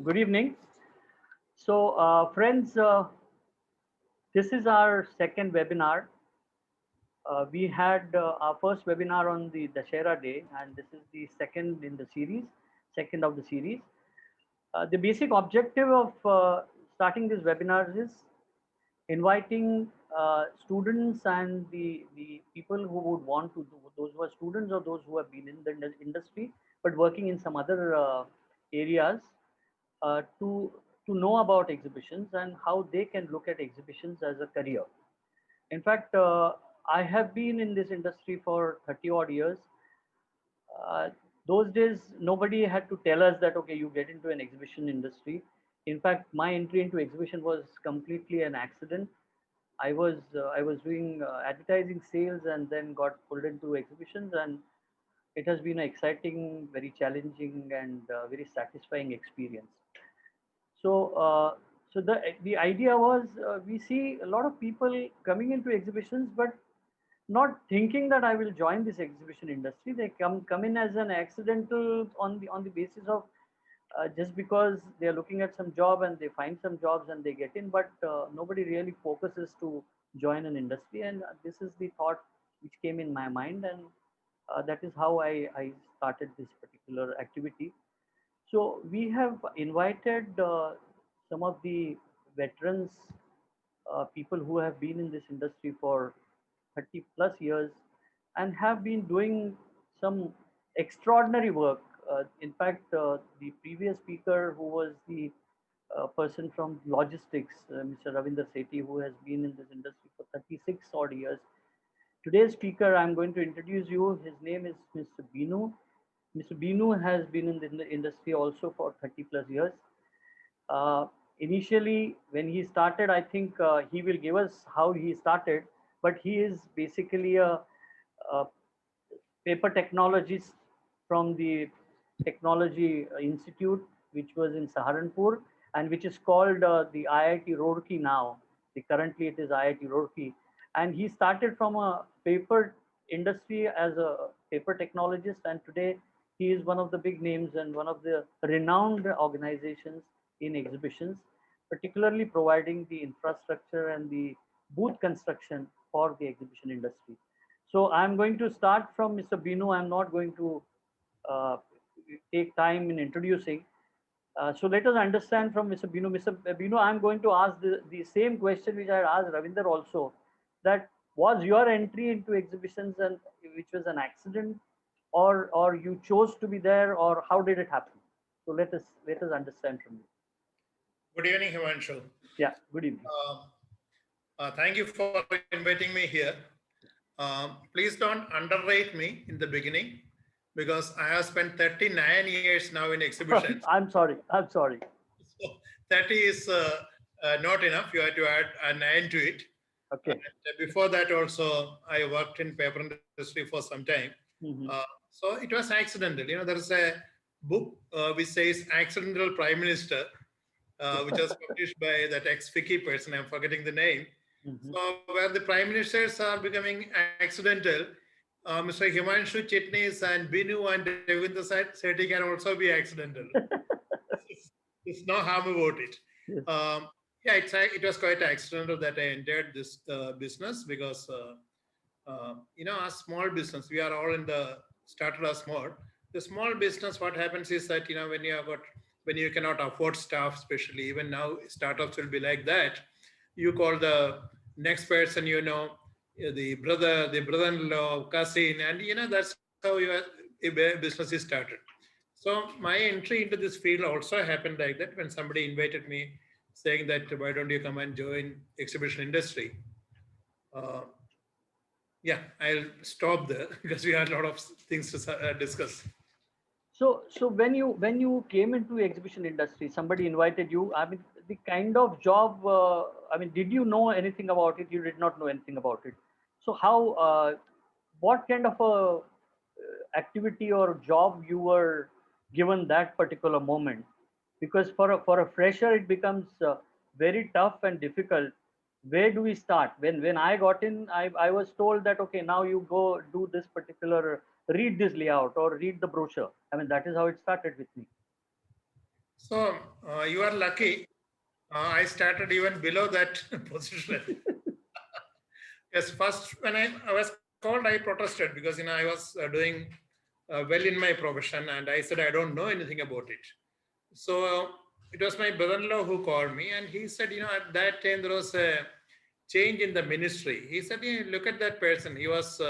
Good evening. So, friends, this is our second webinar. We had our first webinar on the Dashera Day, and this is the second in the series, second of the series. The basic objective of starting these webinars is inviting students and the people who would want to do, those who are students or those who have been in the industry but working in some other areas to know about exhibitions and how they can look at exhibitions as a career. In fact, I have been in this industry for 30 odd years. Uh, those days, nobody had to tell us that, okay, you get into an exhibition industry. In fact, my entry into exhibition was completely an accident. I was doing advertising sales and then got pulled into exhibitions, and it has been an exciting, very challenging, and very satisfying experience. So the idea was we see a lot of people coming into exhibitions, but not thinking that I will join this exhibition industry. They come in as an accidental on the basis of just because they are looking at some job and they find some jobs and they get in, but nobody really focuses to join an industry. And this is the thought which came in my mind, and that is how I started this particular activity. So we have invited some of the veterans, people who have been in this industry for 30 plus years and have been doing some extraordinary work. In fact, the previous speaker, who was the person from logistics, Mr. Ravinder Sethi, who has been in this industry for 36 odd years. Today's speaker, I'm going to introduce you. His name is Mr. Binu. Mr. Binu has been in the industry also for 30 plus years. Uh, Initially, when he started, I think he will give us how he started, but he is basically a paper technologist from the Technology Institute, which was in Saharanpur, and which is called the IIT Roorkee now. Currently, it is IIT Roorkee. And he started from a paper industry as a paper technologist, and today he is one of the big names and one of the renowned organizations in exhibitions, particularly providing the infrastructure and the booth construction for the exhibition industry. So I'm going to start from Mr. Binu. I'm not going to uh, take time in introducing. So let us understand from Mr. Binu. Mr. Binu, I'm going to ask the same question which I asked Ravinder also. That was your entry into exhibitions, and which was an accident, or you chose to be there, or how did it happen? So let us understand from you. Good evening, Himanshu. Yeah. Good evening. Thank you for inviting me here. Please don't underrate me in the beginning because I have spent 39 years now in exhibitions. I'm sorry. I'm sorry. So 30 is not enough. You have to add a 9 to it. Okay. And before that also, I worked in paper industry for some time. Mm-hmm. So it was accidental. There is a book which says Accidental Prime Minister, which was published by that ex-Ficky person. I'm forgetting the name. Mm-hmm. So where the prime ministers are becoming accidental, Mr. Himanshu Chitnis and Binu and Devinder Sethi can also be accidental. There's no harm about it. Yes. Yeah, it was quite accidental that I entered this business because, a small business, we are all in the started as small. The small business, what happens is that, when you cannot afford staff, especially even now, startups will be like that. You call the next person, the brother-in-law, cousin, and that's how your business is started. So my entry into this field also happened like that when somebody invited me, saying that why don't you come and join exhibition industry? Uh, yeah, I'll stop there because we have a lot of things to discuss. So when you came into exhibition industry, somebody invited you. I mean, the kind of job. I mean, did you know anything about it? You did not know anything about it. So how? What kind of a activity or job you were given that particular moment? Because for a fresher, it becomes very tough and difficult. Where do we start? When I got in, I was told that, okay, now you go do this particular, read this layout or read the brochure. I mean, that is how it started with me. So you are lucky. I started even below that position. Yes, first when I was called, I protested because I was doing well in my profession, and I said I don't know anything about it. So it was my brother-in-law who called me, and he said, at that time there was a change in the ministry. He said, look at that person. He was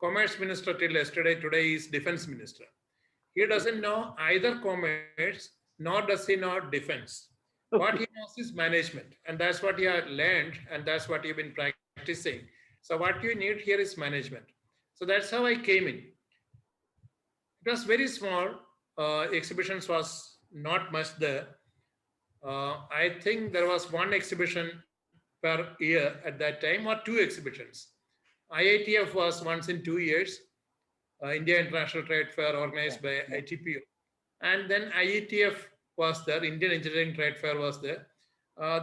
commerce minister till yesterday. Today he is defense minister. He doesn't know either commerce nor does he know defense. What he Okay. knows is management, and that's what he had learned, and that's what you've been practicing. So what you need here is management. So that's how I came in. It was very small. Exhibitions was not much there. I think there was one exhibition per year at that time, or two exhibitions. IITF was once in 2 years, India International Trade Fair Yeah. organized by Yeah. ITPO. And then IETF was there, Indian Engineering Trade Fair was there.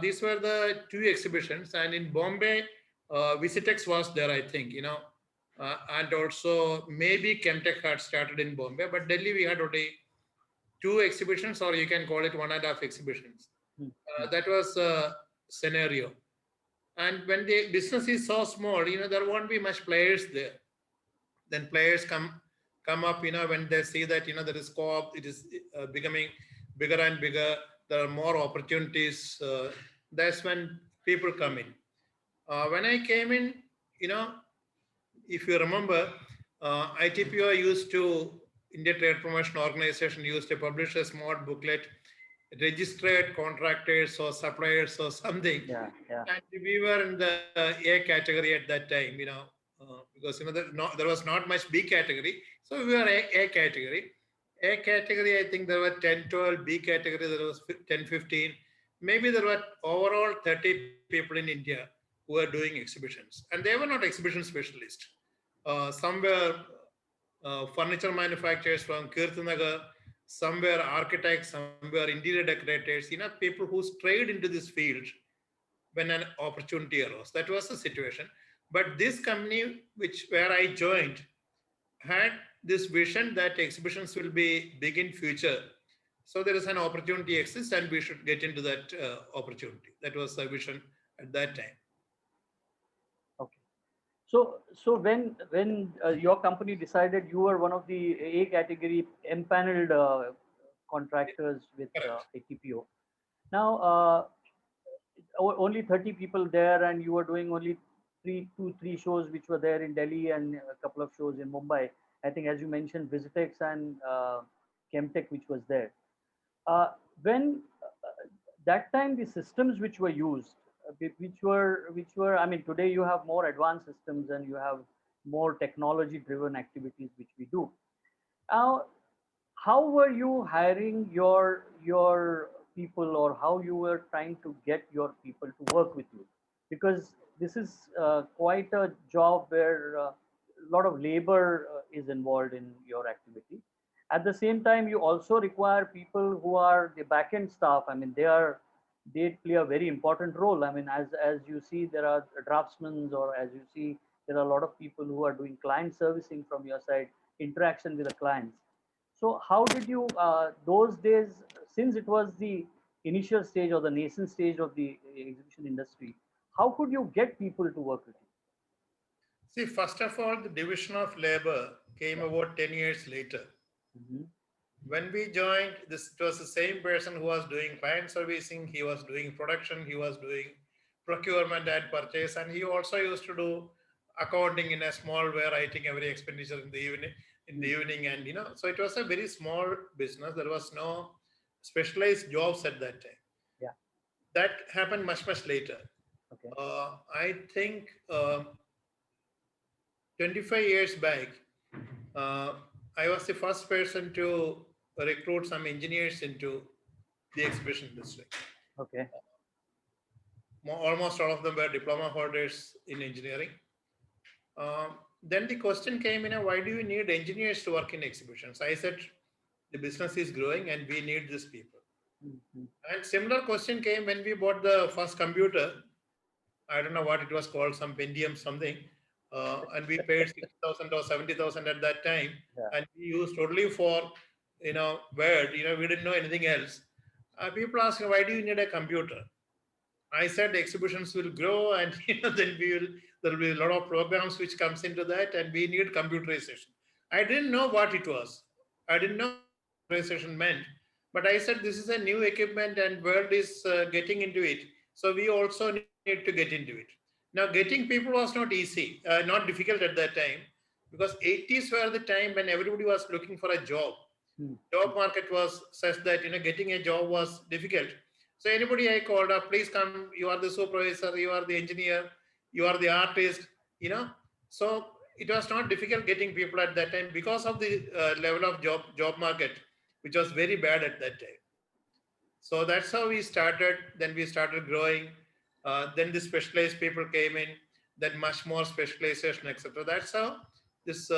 These were the two exhibitions. And in Bombay, Visitex was there, I think, and also maybe Chemtech had started in Bombay, but Delhi we had already two exhibitions, or you can call it 1.5 exhibitions. Hmm, hmm. That was a scenario. And when the business is so small, there won't be much players there. Then players come up, when they see that there is co-op, it is becoming bigger and bigger. There are more opportunities. That's when people come in. When I came in, you know, if you remember, ITPO used to, India Trade Promotion Organization used to publish a small booklet, registered contractors or suppliers or something. Yeah. Yeah. And we were in the A category at that time, because there was not much B category. So we were A category. A category, I think there were 10, 12. B category, there was 10, 15. Maybe there were overall 30 people in India who were doing exhibitions. And they were not exhibition specialists. Some were furniture manufacturers from Kirtanagar, some were architects, some were interior decorators, people who strayed into this field when an opportunity arose. That was the situation. But this company, which where I joined, had this vision that exhibitions will be big in future. So there is an opportunity exists, and we should get into that opportunity. That was the vision at that time. Okay. So when your company decided you were one of the A category empaneled contractors with Correct. ATPO. Now, only 30 people there, and you were doing only three shows which were there in Delhi and a couple of shows in Mumbai. I think, as you mentioned, Visitex and Chemtech, which was there. When that time the systems which were used, which were, I mean, today you have more advanced systems and you have more technology driven activities which we do. Now, how were you hiring your people, or how you were trying to get your people to work with you? Because this is quite a job where a lot of labor is involved in your activity. At the same time, you also require people who are the back end staff. I mean, they play a very important role. I mean, as you see, there are draftsmen, or as you see, there are a lot of people who are doing client servicing from your side, interaction with the clients. So how did you, those days, since it was the initial stage or the nascent stage of the exhibition industry, how could you get people to work with you? See, first of all, the division of labor came Yeah. about 10 years later. Hmm. When we joined, this it was the same person who was doing client servicing, he was doing production, he was doing procurement and purchase, and he also used to do accounting in a small way, writing every expenditure in the evening. And so it was a very small business. There was no specialized jobs at that time. Yeah. That happened much later. Okay. I think 25 years back, uh, I was the first person to recruit some engineers into the exhibition industry. Okay. Almost all of them were diploma holders in engineering. Then the question came, why do you need engineers to work in exhibitions? I said, the business is growing and we need these people. Mhm. And similar question came when we bought the first computer. I don't know what it was called, some Pentium something. And we paid 60,000 or 70,000 at that time. Yeah. And we used only for, Word, we didn't know anything else. People ask, why do you need a computer? I said exhibitions will grow, and then there will be a lot of programs which comes into that, and we need computerization. I didn't know what it was. I didn't know what computerization meant, but I said this is a new equipment, and world is getting into it. So we also need to get into it. Now, getting people was not easy, not difficult at that time, because 80s were the time when everybody was looking for a job. Hmm. Job market was such that getting a job was difficult. So anybody I called up, please come. You are the supervisor, you are the engineer, you are the artist. So it was not difficult getting people at that time because of the level of job market, which was very bad at that time. So that's how we started. Then we started growing. Then the specialized people came in. Then much more specialization, etc. That's how this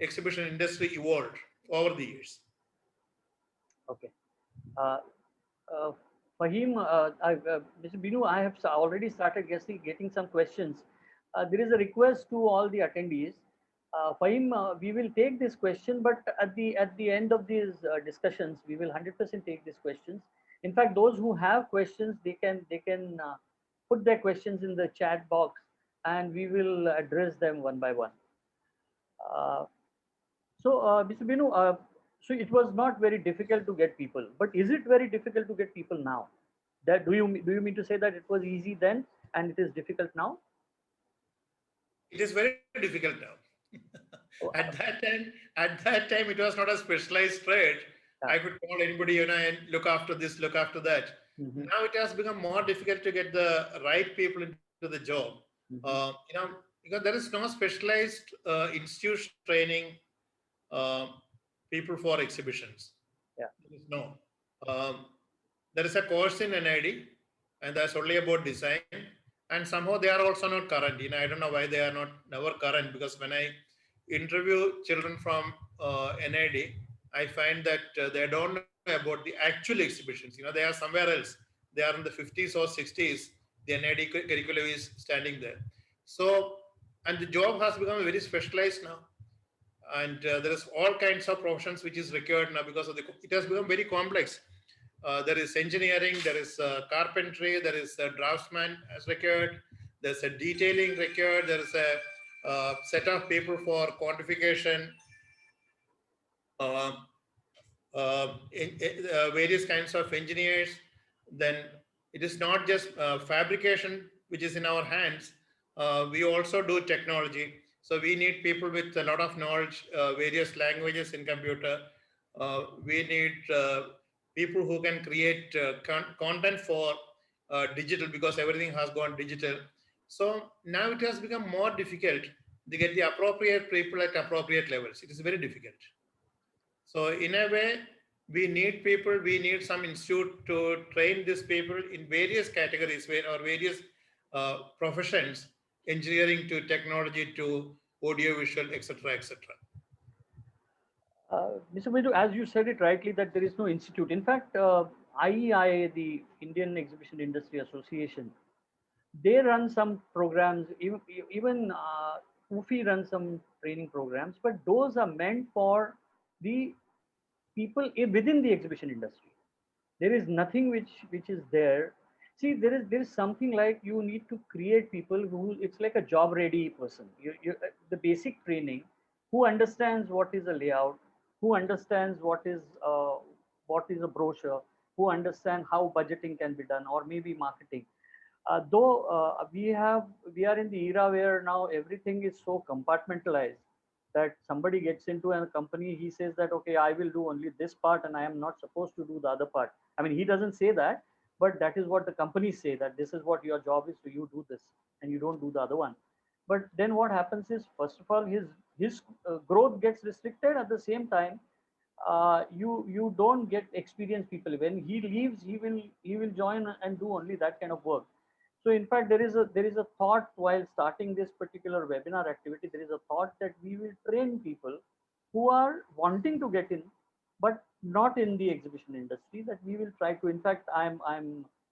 exhibition industry evolved over the years. Okay. Uh, uh, Fahim, Mr. Binu, I have already started getting some questions. There is a request to all the attendees. Fahim, we will take this question, but at the end of these discussions, we will 100% take these questions. In fact, those who have questions, they can put their questions in the chat box, and we will address them one by one. Uh, Mr. Binu, so it was not very difficult to get people, but is it very difficult to get people now? That do you mean to say that it was easy then and it is difficult now? It is very difficult now. Oh, At that time, it was not a specialized trade. yeah. I could call anybody, and look after this, look after that. Mhm, Now it has become more difficult to get the right people into the job. mhm. Because there is no specialized institution training uh, people for exhibitions. Yeah. There is no. Um, there is a course in NID, and that's only about design. And somehow they are also not current. I don't know why they are not never current, because when I interview children from NID, I find that they don't know about the actual exhibitions. They are somewhere else. They are in the 50s or 60s. The NID curriculum is standing there. So, and the job has become very specialized now, and there is all kinds of professions which is required now because of it has become very complex. There is engineering, there is carpentry, there is a draftsman as required, there's a detailing required, there is a set of people for quantification, uh, various kinds of engineers. Then it is not just fabrication which is in our hands. We also do technology. So we need people with a lot of knowledge, various languages in computer. We need people who can create content for digital, because everything has gone digital. So now it has become more difficult to get the appropriate people at appropriate levels. It is very difficult. So in a way, we need people, we need some institute to train these people in various categories or various professions, engineering to technology to audiovisual, etc., etc. Mr. Binu, as you said it rightly, that there is no institute. In fact, IEIA, the Indian Exhibition Industry Association, they run some programs. Even UFI runs some training programs, but those are meant for the people within the exhibition industry. There is nothing which is there. See, there is something like you need to create people who, it's like a job ready person. The basic training, who understands what is a layout, who understands what is a brochure, who understand how budgeting can be done, or maybe marketing. Though we are in the era where now everything is so compartmentalized that somebody gets into a company, he says that, okay, I will do only this part and I am not supposed to do the other part. I mean, he doesn't say that, but that is what the companies say, that this is what your job is, so you do this and you don't do the other one. But then what happens is, first of all, his growth gets restricted. At the same time, you don't get experienced people. When he leaves, he will join and do only that kind of work. So in fact, there is a thought while starting this particular webinar activity. There is a thought that we will train people who are wanting to get in, but not in the exhibition industry. That we will try to. In fact, I'm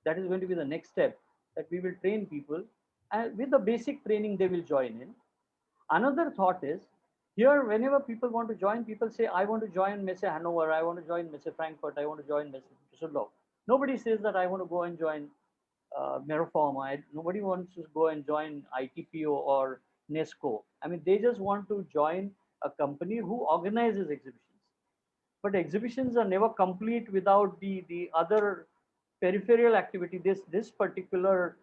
that is going to be the next step. That we will train people, and with the basic training they will join in. Another thought is, Here, whenever people want to join, people say, I want to join Messe Hanover, I want to join Messe Frankfurt, I want to join Messe Düsseldorf. Nobody says that I want to go and join Meraform. Nobody wants to go and join ITPO or Nesco. I mean, they just want to join a company who organizes exhibitions. But exhibitions are never complete without the other peripheral activity. This particular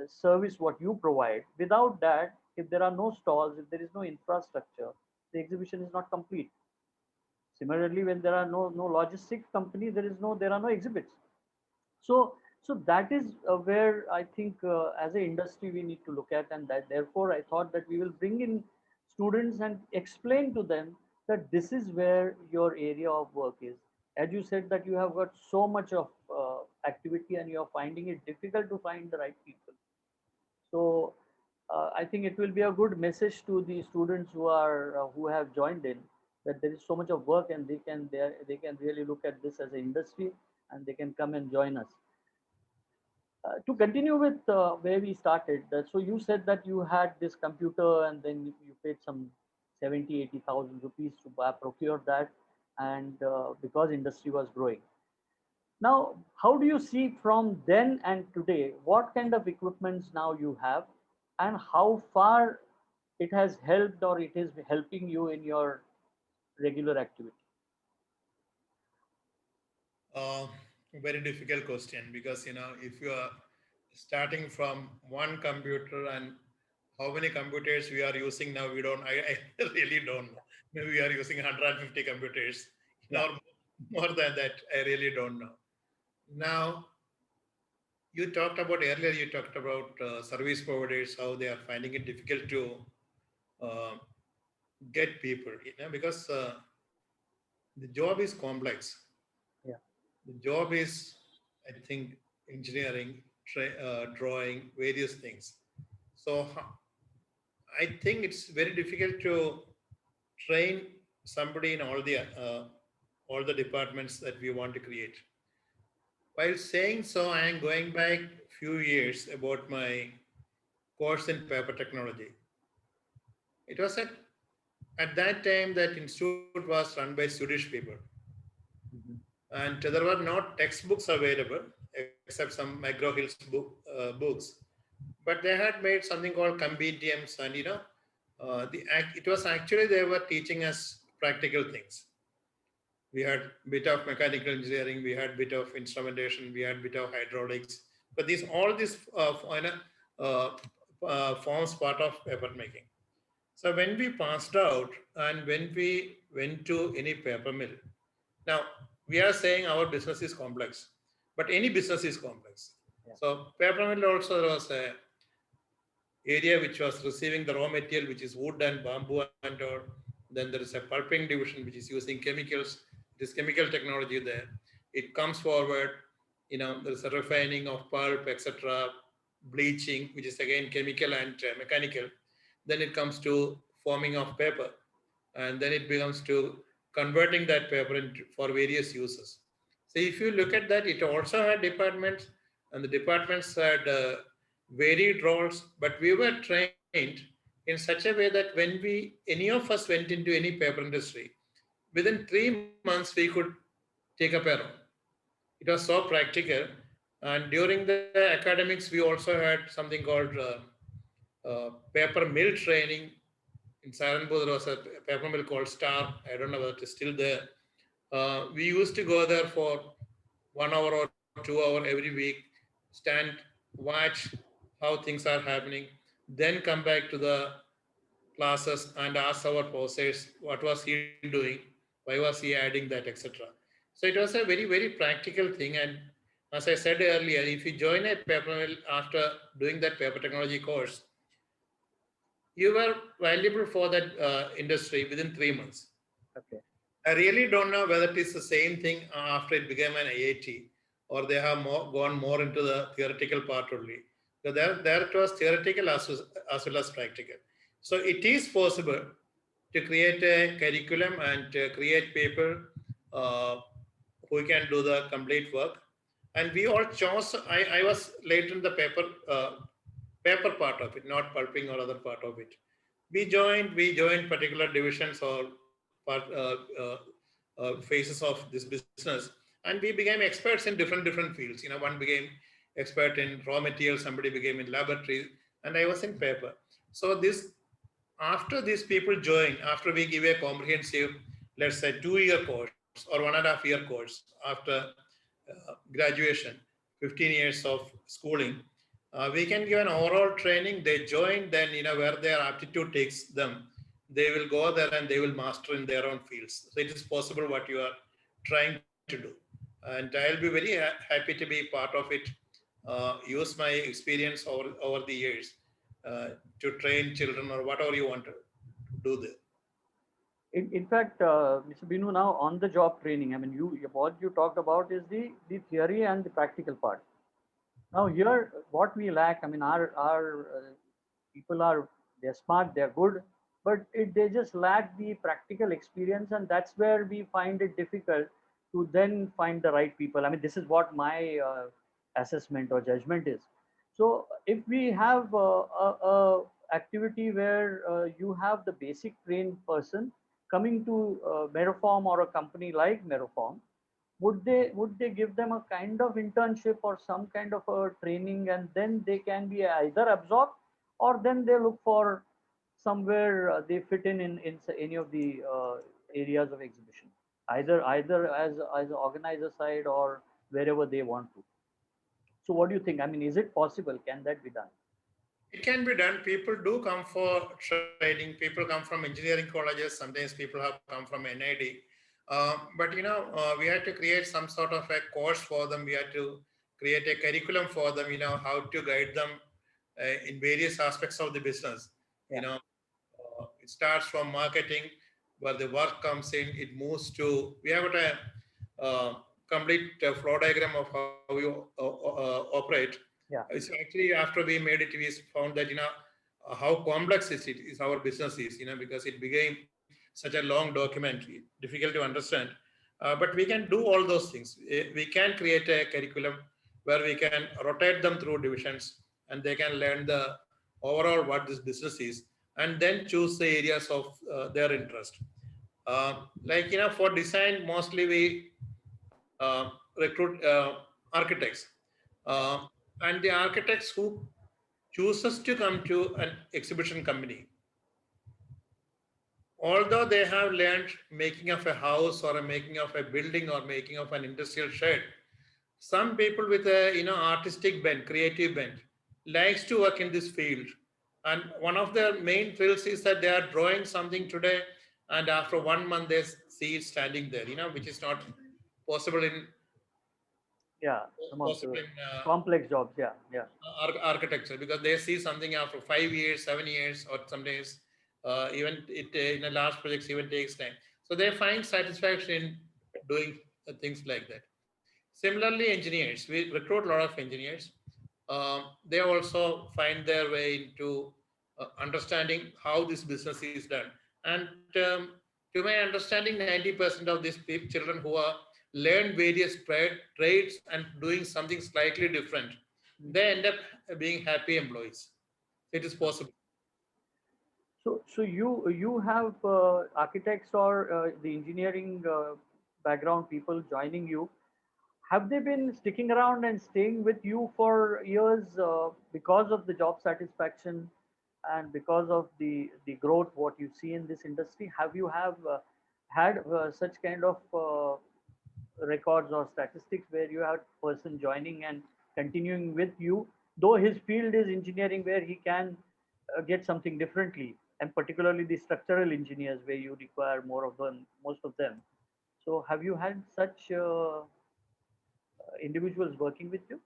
service what you provide. Without that, if there are no stalls, if there is no infrastructure, the exhibition is not complete. Similarly, when there are no logistic company, there are no exhibits. So that is where I think as an industry we need to look at, and that therefore I thought that we will bring in students and explain to them that this is where your area of work is. As you said that you have got so much of activity and you are finding it difficult to find the right people. So I think it will be a good message to the students who have joined in, that there is so much of work and they can really look at this as an industry and they can come and join us. To continue with where we started, so you said that you had this computer and then you paid some 70, 80,000 rupees to procure that, and because industry was growing. Now, how do you see from then and today, what kind of equipments now you have and how far it has helped or it is helping you in your regular activity? Uh, Very difficult question, because if you are starting from one computer, and how many computers we are using now, I really don't know. Maybe we are using 150 computers, Yeah. or more than that. I really don't know. Now, you talked about service providers, how they are finding it difficult to uh, get people, because the job is complex. Yeah. The job is, I think, engineering, drawing, various things. So I think it's very difficult to train somebody in all the departments that we want to create. While saying so, I am going back few years about my course in paper technology. It was at that time that institute was run by Swedish people, Mhm. and there were no textbooks available except some McGraw Hill's books. But they had made something called compendiums, and it was actually they were teaching us practical things. We had bit of mechanical engineering, we had bit of instrumentation, we had bit of hydraulics. But all these uh, forms part of paper making. So when we passed out and when we went to any paper mill, now we are saying our business is complex, but any business is complex. Yeah. So paper mill also, there was a area which was receiving the raw material, which is wood and bamboo and all. Then there is a pulping division which is using chemicals. This chemical technology there. It comes forward, there's a refining of pulp, etc., bleaching, which is again chemical and mechanical. Then it comes to forming of paper, and then it becomes to converting that paper for various uses. So if you look at that, it also had departments, and the departments had varied roles, but we were trained in such a way that when any of us went into any paper industry, within 3 months we could take up a role. It was so practical. And during the academics, we also had something called paper mill training. In Saranpur, there was a paper mill called Star. I don't know whether it is still there. We used to go there for 1 hour or 2 hours every week, stand, watch how things are happening, then come back to the classes and ask our professors what was he doing, why was he adding that, etc. So it was a very, very practical thing. And as I said earlier, if you join a paper mill after doing that paper technology course, you were valuable for that industry within 3 months. Okay. I really don't know whether it is the same thing after it became an IIT, or they have gone more into the theoretical part only. So there it was theoretical as well as practical. So it is possible to create a curriculum and to create people uh, who can do the complete work. And we all chose, I was late in the paper part of it, not pulping or other part of it. we joined particular divisions or part, phases of this business, and we became experts in different fields. One became expert in raw materials, somebody became in laboratory, and I was in paper. So this after these people join, after we give a comprehensive, let's say 2 year course or 1.5 year course after graduation, 15 years of schooling, we can give an overall training. They join, then where their aptitude takes them, they will go there and they will master in their own fields. So it is possible what you are trying to do, and I'll be very happy to be part of it. Use my experience over the years uh, to train children or whatever you want to do there. In fact, Mr. Binu, now on the job training, I mean, what you talked about is the theory and the practical part. Now here, what we lack, I mean, our people are, they're smart, they're good, but they just lack the practical experience, and that's where we find it difficult to then find the right people. I mean, this is what my assessment or judgment is. So if we have a activity where you have the basic trained person coming to Meroform or a company like Meroform, would they give them a kind of internship or some kind of a training, and then they can be either absorbed, or then they look for somewhere they fit in any of the areas of exhibition, either as an organizer side or wherever they want to. So what do you think? I mean, is it possible? Can that be done? It can be done. People do come for training. People come from engineering colleges. Sometimes people have come from NID. But we had to create some sort of a course for them. We had to create a curriculum for them. How to guide them in various aspects of the business. Yeah. It starts from marketing, where the work comes in. It moves to, we have a complete flow diagram of how you operate. Yeah. It's actually, after we made it, we found that how complex is our business is, because it became such a long document, difficult to understand. But we can do all those things. We can create a curriculum where we can rotate them through divisions, and they can learn the overall what this business is, and then choose the areas of their interest. For design, mostly we recruit architects, uh, and the architects who chooses to come to an exhibition company, although they have learned making of a house or a making of a building or making of an industrial shed, some people with a artistic bent, creative bent, likes to work in this field. And one of their main thrills is that they are drawing something today, and after 1 month they see it standing there, which is not possible in Yeah, some of possible the in complex jobs. Yeah, yeah. architecture, because they see something after 5 years, 7 years, or sometimes even it in a large projects even takes time. So they find satisfaction in doing things like that. Similarly, engineers, we recruit a lot of engineers. They also find their way into understanding how this business is done. And to my understanding, 90% of these children who are learn various trades and doing something slightly different, they end up being happy employees. It is possible. So you have architects or the engineering background people joining you. Have they been sticking around and staying with you for years because of the job satisfaction and because of the growth what you see in this industry? Have you have had such kind of records or statistics where you have person joining and continuing with you, though his field is engineering, where he can get something differently, and particularly the structural engineers where you require more of them, most of them. So have you had such individuals working with you?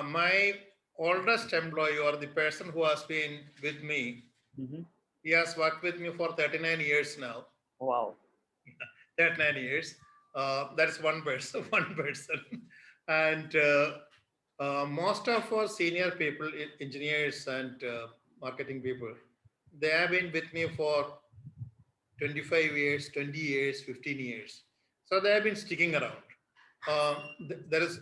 My oldest employee, or the person who has been with me, Hmm. he has worked with me for 39 years now. Wow. 39 years. That's one person, one person. And most of our senior people, engineers and marketing people, they have been with me for 25 years, 20 years, 15 years. So they have been sticking around. There is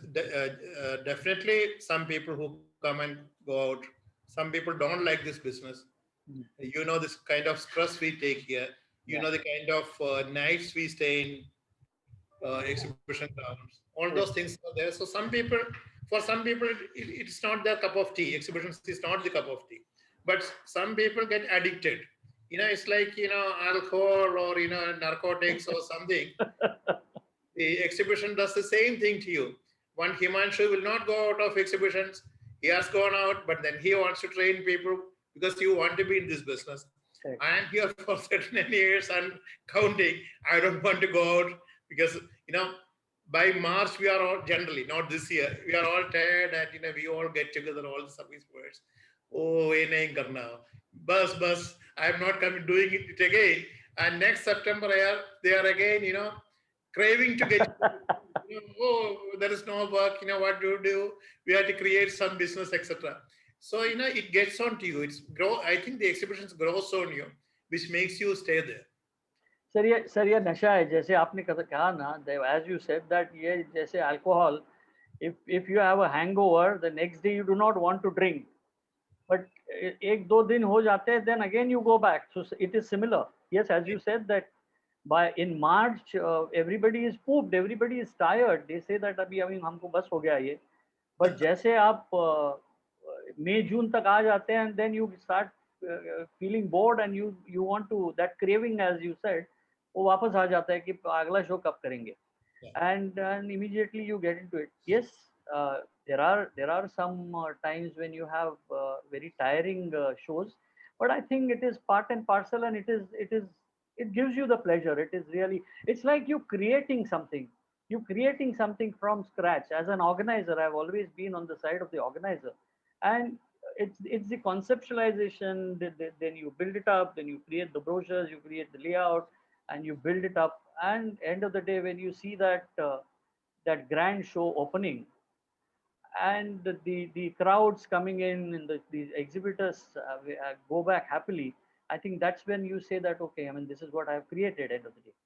definitely some people who come and go out. Some people don't like this business. Mm. You know, this kind of stress we take here. You Yeah. know, the kind of nights we stay in exhibition grounds. All those Yes. things are there. So some people, for some people, it's not their cup of tea. Exhibitions is not the cup of tea. But some people get addicted. You know, it's like, you know, alcohol or, you know, narcotics or something. The exhibition does the same thing to you. One Himanshu will not go out of exhibitions. He has gone out, but then he wants to train people because you want to be in this business. Correct. I am here for certain years and counting. I don't want to go out because, you know, by March we are all generally, not this year, we are all tired and, you know, we all get together, all the service boys. Oh, ये नहीं करना. Bus. I am not coming doing it again. And next September, they are again, you know, craving to get, you know, oh, there is no work, you know, what do you do? We have to create some business, etc. So, you know, it gets on to you. It's grow. I think the exhibitions grows on you, which makes you stay there. Sir ये नशा है जैसे आपने कहा ना as you said that ये जैसे alcohol if you have a hangover the next day you do not want to drink but एक दो दिन हो जाते हैं then again you go back so it is similar yes as you said that by in March everybody is pooped everybody is tired they say that अभी अभी हमको बस हो गया ये but जैसे आप मई जून तक आ जाते हैं and then you start feeling bored and you want to that craving as you said वो वापस आ जाता है कि अगला शो कब करेंगे Yeah. and immediately you get into it yes uh, there are some times when you have very tiring shows but I think it is part and parcel and it gives you the pleasure it is really it's like you creating something from scratch as an organizer I've always been on the side of the organizer and it's the conceptualization then you build it up then you create the brochures you create the layout and you build it up and end of the day when you see that that grand show opening and the crowds coming in and the exhibitors go back happily I think that's when you say that okay I mean this is what I have created end of the day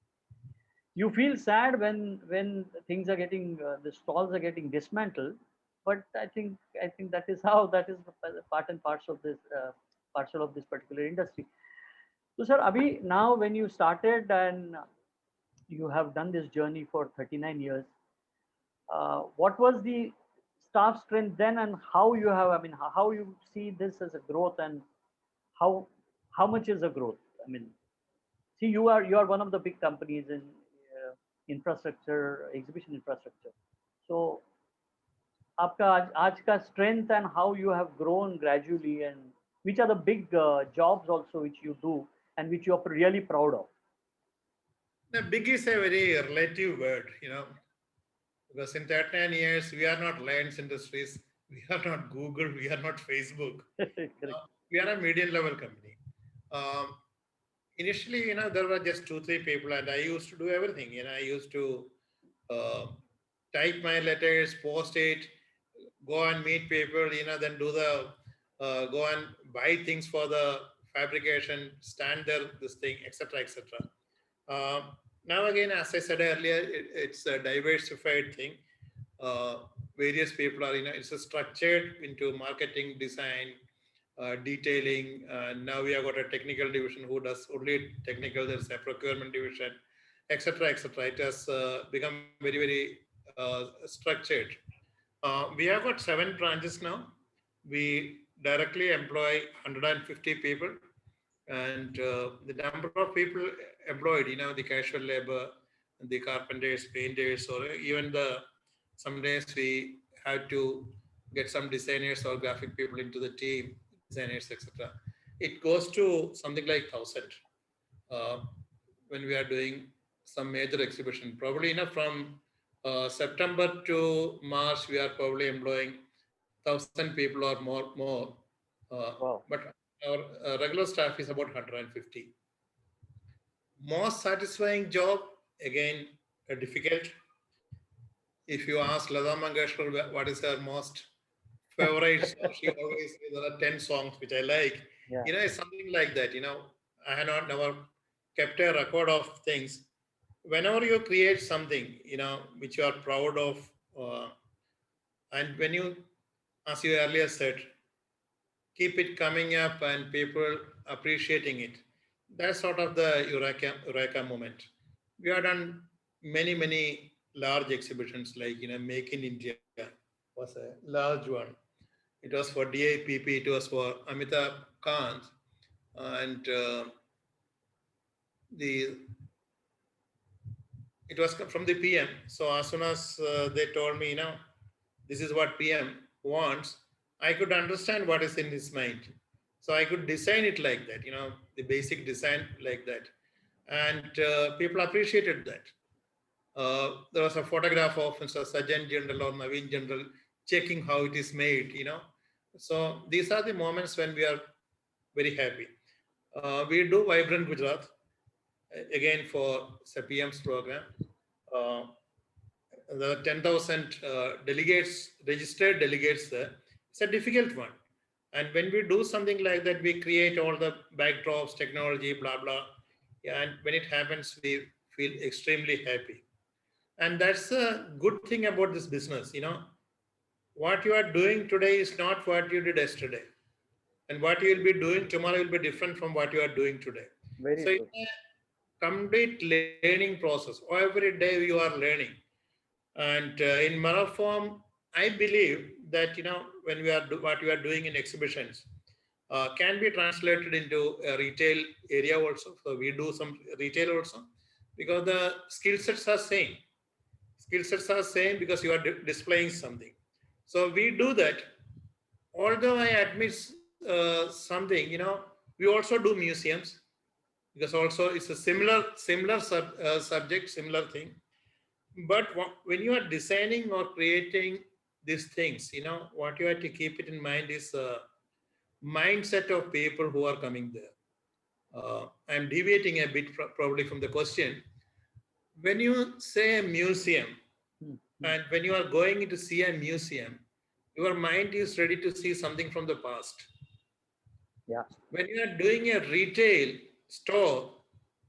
you feel sad when things are getting the stalls are getting dismantled but I think that is how that is the part and parcel of this particular industry so sir abhi now when you started and you have done this journey for 39 years what was the staff strength then and how you have I mean how you see this as a growth and how how much is a growth I mean see you are one of the big companies in infrastructure exhibition infrastructure so आपका आज का strength and how you have grown gradually and which are the big jobs also which you do and which you are really proud of. The big is a very relative word, you know, because in 39 years, we are not Reliance Industries, we are not Google, we are not Facebook. Correct. We are a medium level company. Um, Initially, you know, there were just two, three people, and I used to do everything. You know, I used to uh, type my letters, post it, go and meet people, you know, then do the go and buy things for the fabrication, stand there, this thing, etc., etc. Um, Now again, as I said earlier, it's a diversified thing. Uh, Various people are, you know, it's a structured into marketing, design, detailing. Now we have got a technical division who does only technical. There's a procurement division, etc., etc. It has become very, very structured. We have got 7 branches now. We directly employ 150 people, and the number of people employed, you know, the casual labor, the carpenters, painters, or even the sometimes we have to get some designers or graphic people into the team, designers, etc. It goes to something like 1,000 uh, when we are doing some major exhibition. Probably, you know, from September to March, we are probably employing 1,000 people or more. Wow. But our regular staff is about 150. Most satisfying job, again, difficult. If you ask Lata Mangeshkar what is her most favorite song, she always says there are 10 songs which I like. Yeah. You know, it's something like that. You know, I had not never kept a record of things. Whenever you create something, you know, which you are proud of, and when you, as you earlier said, keep it coming up and people appreciating it. That's sort of the Eureka moment. We have done many large exhibitions like, Make in India was a large one. It was for DIPP, it was for Amitabh Kant, and the it was from the PM. So as soon as they told me, this is what PM wants, I could understand what is in his mind. So I could design it like that, the basic design like that. And people appreciated that. There was a photograph of Mr. Sajan General or Naveen General checking how it is made, So these are the moments when we are very happy. We do Vibrant Gujarat, again for PM's program. Uh, the 10,000 delegates, registered delegates there, it's a difficult one. And when we do something like that, we create all the backdrops, technology, blah, blah. Yeah, and when it happens, we feel extremely happy. And that's a good thing about this business. What you are doing today is not what you did yesterday. And what you will be doing tomorrow will be different from what you are doing today. Very So true. it's a complete learning process. Every day you are learning. And in Maraform, I believe that when we are what we are doing in exhibitions can be translated into a retail area also. So we do some retail also because the skill sets are same. Skill sets are same because you are displaying something. So we do that. Although I admit something, we also do museums because also it's a similar subject, similar thing. But when you are designing or creating these things, what you have to keep it in mind is mindset of people who are coming there. I'm deviating a bit probably from the question. When you say a museum, and when you are going to see a museum, your mind is ready to see something from the past. Yeah. When you are doing a retail store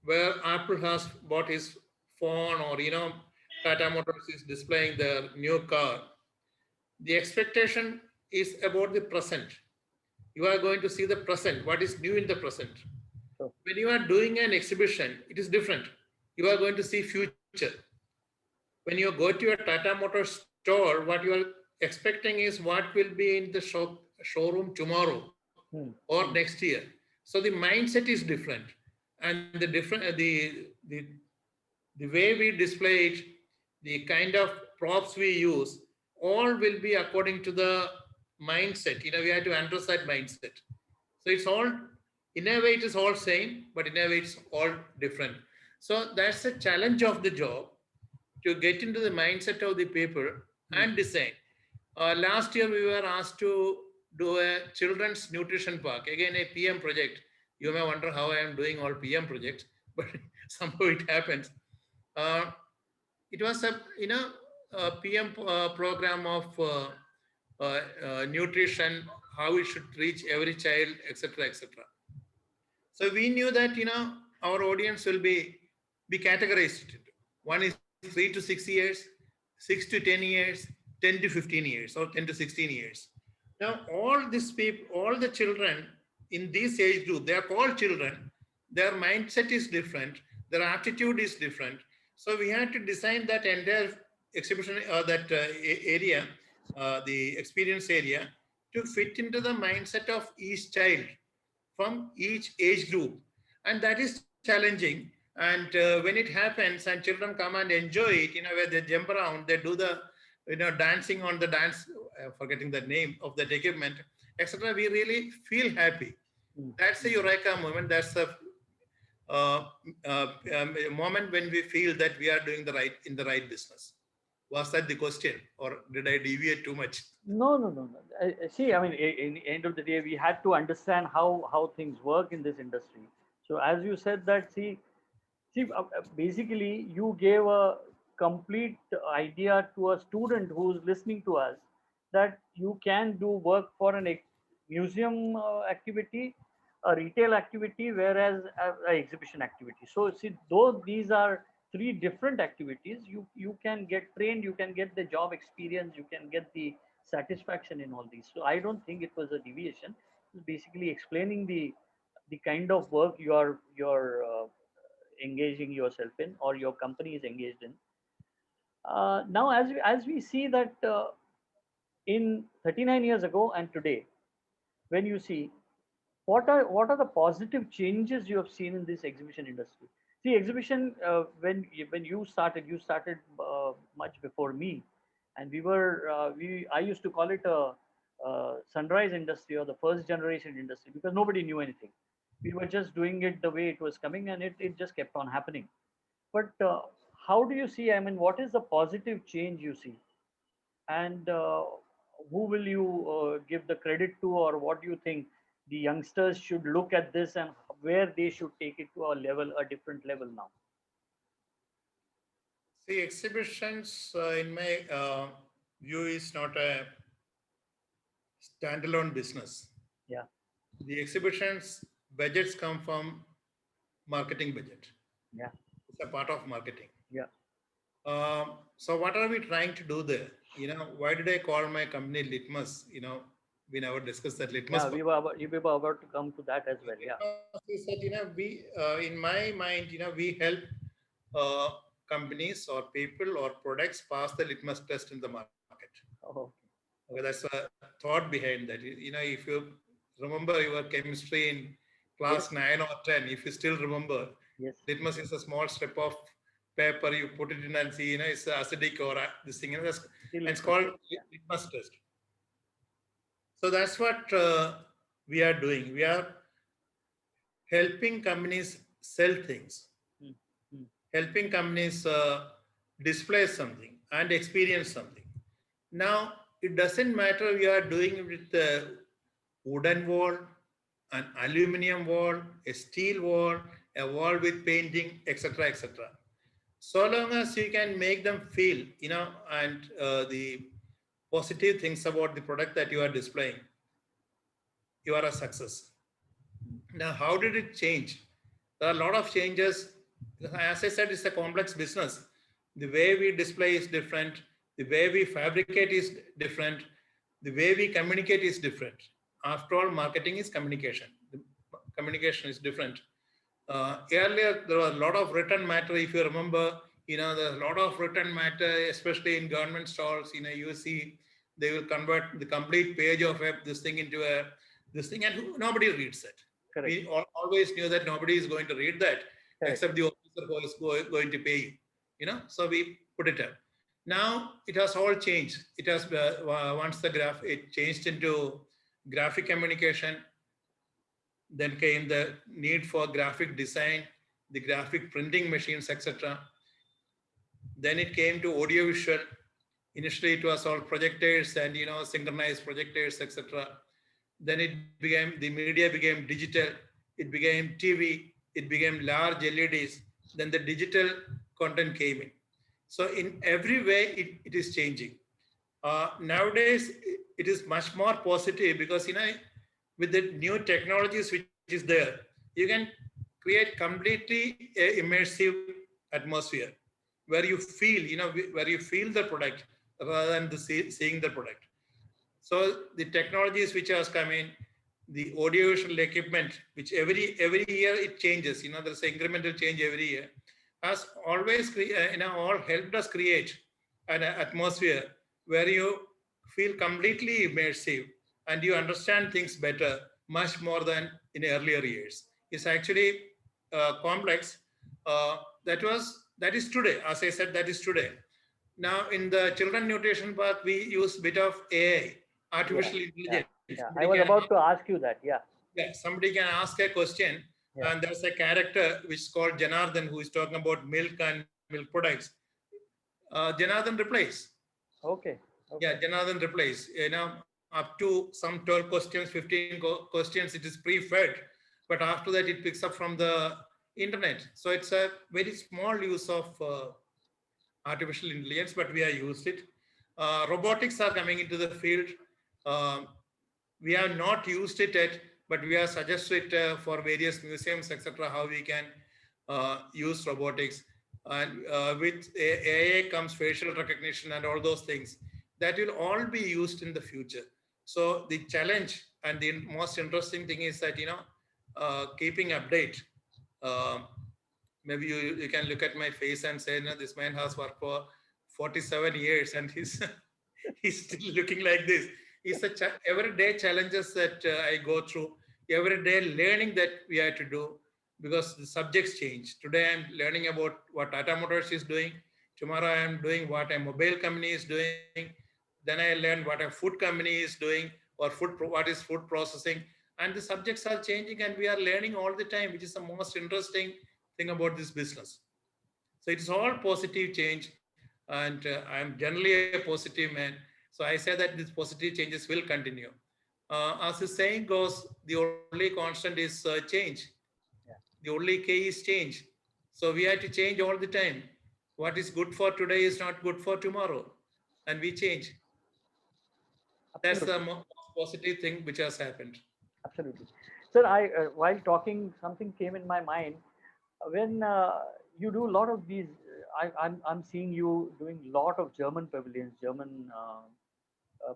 where Apple has bought his phone or Tata Motors is displaying their new car, the expectation is about the present. You are going to see the present, what is new in the present. So, When you are doing an exhibition, it is different. You are going to see future. When you go to a Tata Motors store, what you are expecting is what will be in the showroom tomorrow or next year. So the mindset is different, and the way we display it, the kind of props we use, all will be according to the mindset. We have to understand mindset. So it's all, in a way, it is all same, but in a way, it's all different. So that's the challenge of the job, to get into the mindset of the people and design. Last year, we were asked to do a children's nutrition park, again, a PM project. You may wonder how I am doing all PM projects, but somehow it happens. Uh, it was a PM program of nutrition, how it should reach every child, etc., etc. So we knew that our audience will be categorized. One is 3 to 6 years, 6 to 10 years, 10 to 15 years, or 10 to 16 years. Now all these people, all the children in this age group, they are called children. Their mindset is different. Their attitude is different. So we had to design that entire exhibition, that area, the experience area, to fit into the mindset of each child from each age group. And that is challenging. And when it happens and children come and enjoy it, where they jump around, they do the, dancing on the dance, forgetting the name of that equipment, etc., we really feel happy. That's a eureka moment. That's a moment when we feel that we are doing in the right business. Was that the question, or did I deviate too much? no. See, I mean, in the end of the day, we had to understand how things work in this industry. So as you said that, basically, you gave a complete idea to a student who's listening to us that you can do work for an museum activity, a retail activity, whereas a exhibition activity. So, see, though these are three different activities, you can get trained, you can get the job experience, you can get the satisfaction in all these. So, I don't think it was a deviation. basically explaining the kind of work you're engaging yourself in, or your company is engaged in. Now, as we see that in 39 years ago and today, when you see what are the positive changes you have seen in this exhibition industry? See, exhibition, when you started much before me, and we were we I used to call it a sunrise industry, or the first generation industry, because nobody knew anything. We were just doing it the way it was coming, and it just kept on happening. But how do you see? I mean, what is the positive change you see? And who will you give the credit to, or what do you think the youngsters should look at this, and where they should take it to a different level now? See, exhibitions, in my view, is not a standalone business. Yeah, The exhibitions budgets come from marketing budget. yeah, It's a part of marketing. yeah. So what are we trying to do there? Why did I call my company Litmus? We never discussed that Litmus. Yeah, we were about to come to that as well. Yeah. Litmus is that, we, in my mind, we help uh, companies or people or products pass the litmus test in the market. Oh, Okay, that's a thought behind that. If you remember your chemistry in class yes, 9 or 10, if you still remember, yes. litmus is a small strip of paper. You put it in and see, it's acidic or this thing. Still And it's litmus called test. Yeah. litmus test. So that's what we are doing. We are helping companies sell things, Hmm, hmm. helping companies display something and experience something. Now, it doesn't matter we are doing it with a wooden wall, an aluminum wall, a steel wall, a wall with painting, etc., etc. So long as you can make them feel, and the positive things about the product that you are displaying, you are a success. Now, how did it change? There are a lot of changes. As I said, it's a complex business. The way we display is different. The way we fabricate is different. The way we communicate is different. After all, marketing is communication. The communication is different. Earlier, there was a lot of written matter. If you remember, there's a lot of written matter, especially in government stalls. You see, they will convert the complete page of this thing into this thing, and nobody reads it. Correct. We always knew that nobody is going to read that Correct. except the officer who is going to pay you. So we put it up. Now it has all changed. It has once it changed into graphic communication. Then came the need for graphic design, the graphic printing machines, etc. Then it came to audiovisual. Initially, it was all projectors and synchronized projectors, etc. Then the media became digital. It became TV. It became large LEDs. Then the digital content came in. So in every way, it is changing. Nowadays, it is much more positive because with the new technologies which is there, you can create completely immersive atmosphere where you feel, where you feel the product rather than seeing the product. So the technologies which has come in, the audiovisual equipment, which every year it changes, there's incremental change every year, has always all helped us create an atmosphere where you feel completely immersive and you understand things better, much more than in earlier years. It's actually complex. That is today. As I said, that is today. Now in the children nutrition park, we use bit of AI, Yeah, artificial yeah, intelligence. yeah. I was about to ask you that. Yeah. Yeah, somebody can ask a question, Yeah. and there's a character which is called Janardhan who is talking about milk and milk products. Janardhan replies. Okay. Yeah, Janardhan replies. Up to some 12 questions, 15 questions, it is pre-fed, but after that it picks up from the internet. So it's a very small use of artificial intelligence, but we have used it. Robotics are coming into the field. Um, we have not used it yet, but we have suggested for various museums, etc., how we can use robotics. And with AI comes facial recognition and all those things. That will all be used in the future. So the challenge and the most interesting thing is that, keeping update. Uh, Maybe you can look at my face and say, no, this man has worked for 47 years and he's he's still looking like this. It's a everyday challenges that I go through, everyday learning that we have to do because the subjects change. Today I'm learning about what Tata Motors is doing. Tomorrow I'm doing what a mobile company is doing. Then I learn what a food company is doing or what is food processing. And the subjects are changing and we are learning all the time, which is the most interesting thing about this business. So it's all positive change, and I'm generally a positive man. So I say that these positive changes will continue. As the saying goes, the only constant is change. Yeah, The only key is change. So we have to change all the time. What is good for today is not good for tomorrow, and we change. That's the absolutely. most positive thing which has happened. Absolutely. Sir, while talking, something came in my mind. When you do a lot of these, I'm seeing you doing a lot of German pavilions, German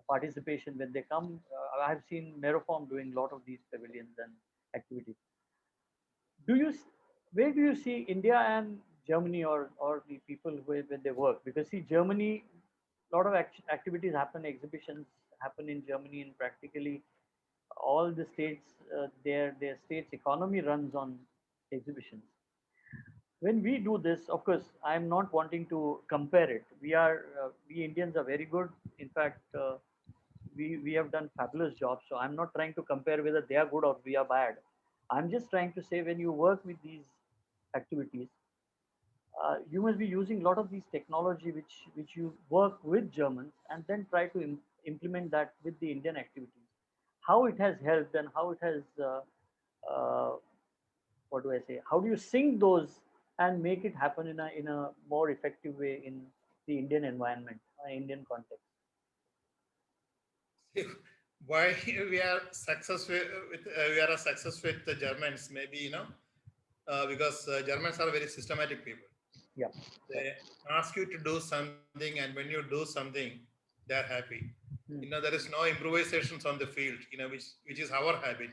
participation when they come. I've seen Meroform doing a lot of these pavilions and activities. Do you, where do you see India and Germany or the people when they work? Because see, Germany, a lot of activities happen, exhibitions happen in Germany, and practically all the states, their state's economy runs on exhibitions. When we do this, of course, I'm not wanting to compare it. We Indians are very good. In fact, we have done fabulous jobs. So I'm not trying to compare whether they are good or we are bad. I'm just trying to say when you work with these activities, you must be using a lot of these technology which you work with Germans and then try to implement that with the Indian activities. How it has helped and how it has uh, what do I say? How do you sync those and make it happen in a more effective way in the Indian environment, Indian context? Why we are we are a success with the Germans? Maybe because Germans are very systematic people. Yeah, right. They ask you to do something, and when you do something, they are happy. Hmm. There is no improvisations on the field. Which is our habit.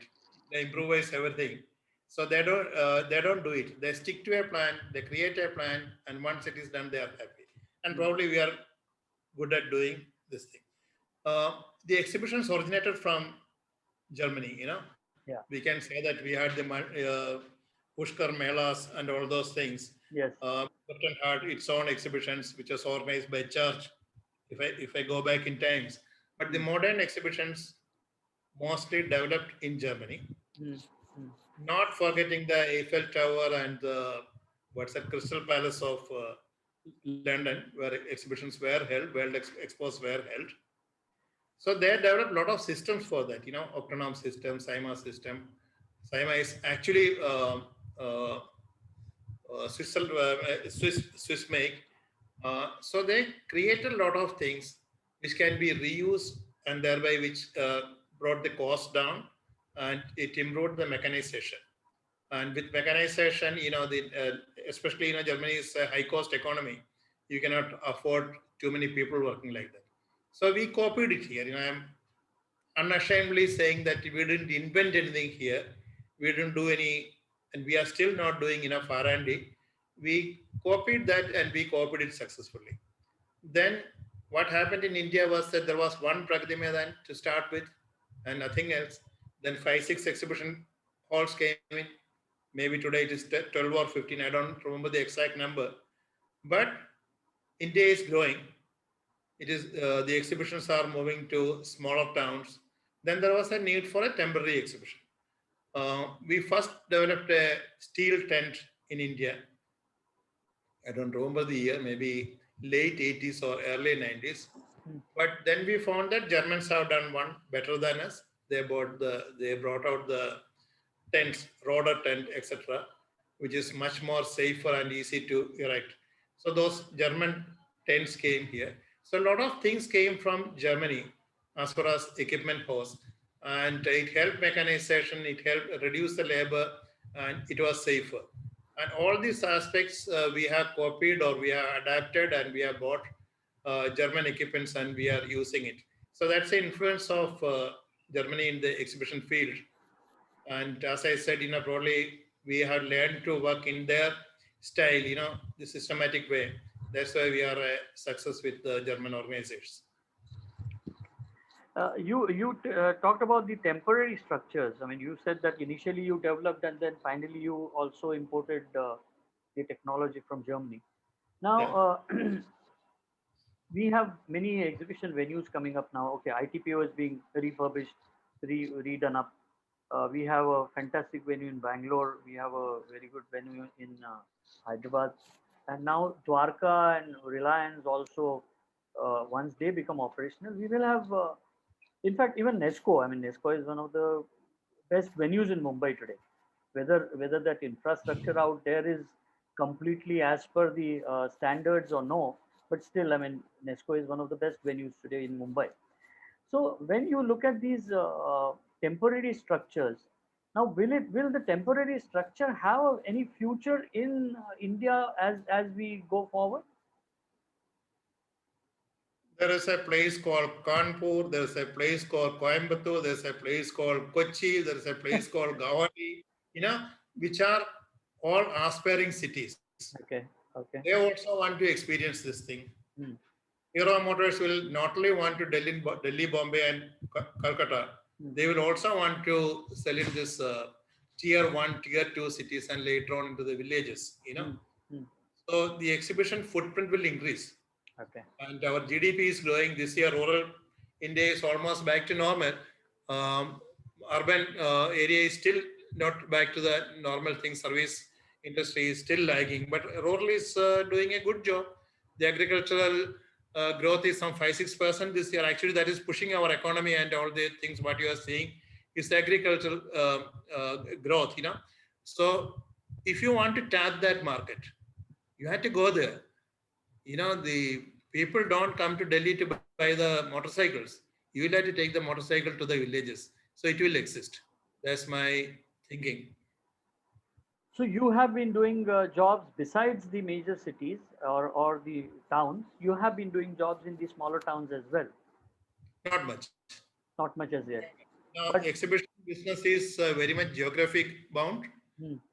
They improvise everything. So they don't do it. They stick to a plan. They create a plan, and once it is done, they are happy. And Hmm. probably we are good at doing this thing. The exhibitions originated from Germany. Yeah. We can say that we had the Pushkar Melas and all those things. Yes. Britain had its own exhibitions, which was organized by church. If I go back in times, but the Hmm. modern exhibitions mostly developed in Germany. Hmm. Hmm. Not forgetting the Eiffel Tower and the what's that Crystal Palace of London, where exhibitions were held, Expos were held. So they developed a lot of systems for that, Octonom system, SIMA system. SIMA is actually Swiss make. So they created a lot of things which can be reused and thereby which brought the cost down and it improved the mechanization. And with mechanization, especially Germany is a high cost economy. You cannot afford too many people working like that. So we copied it here. I'm unashamedly saying that we didn't invent anything here. We didn't do any, and we are still not doing enough R&D. We copied that and we copied it successfully. Then what happened in India was that there was one Pragati Maidan to start with and nothing else. Then 5, 6 exhibition halls came in. Maybe today it is 12 or 15. I don't remember the exact number. But India is growing. It is the exhibitions are moving to smaller towns. Then there was a need for a temporary exhibition. We first developed a steel tent in India. I don't remember the year, maybe late 80s or early 90s. Hmm. But then we found that Germans have done one better than us. They brought out the tents, roder tent, etc., which is much more safer and easy to erect. So those German tents came here. So a lot of things came from Germany as far as equipment goes, and it helped mechanization, it helped reduce the labor, and it was safer. And all these aspects we have copied or we have adapted, and we have bought German equipments and we are using it. So that's the influence of Germany in the exhibition field. And as I said, broadly, we have learned to work in their style, the systematic way. That's why we are a success with the German organizers. You talked about the temporary structures. I mean, you said that initially you developed and then finally you also imported the technology from Germany. Now, we have many exhibition venues coming up now. Okay, ITPO is being refurbished, redone up. We have a fantastic venue in Bangalore. We have a very good venue in Hyderabad. And now Dwarka and Reliance also, once they become operational, we will have, in fact, even Nesco. I mean, Nesco is one of the best venues in Mumbai today. Whether that infrastructure out there is completely as per the standards or no, but still, I mean, Nesco is one of the best venues today in Mumbai. So when you look at these temporary structures, now will the temporary structure have any future in India as we go forward? There is a place called Kanpur, there is a place called Coimbatore, there is a place called Kochi, there is a place called Guwahati, which are all aspiring cities. Okay. Okay. They also want to experience this thing. Hmm. Hero Motors will not only want to Delhi, Bombay, and Calcutta. They will also want to sell in this tier 1, tier 2 cities and later on into the villages. So the exhibition footprint will increase. Okay. And our GDP is growing this year. Rural India is almost back to normal. Urban area is still not back to the normal thing. Service industry is still lagging, but rural is doing a good job. The agricultural growth is some 5-6% this year. Actually, that is pushing our economy, and all the things what you are seeing is the agricultural growth. So if you want to tap that market, you have to go there. The people don't come to Delhi to buy the motorcycles. You will have to take the motorcycle to the villages. So it will exist. That's my thinking. So you have been doing jobs besides the major cities or the towns. You have been doing jobs in the smaller towns as well. Not much. Not much as yet. Now, exhibition business is very much geographic bound.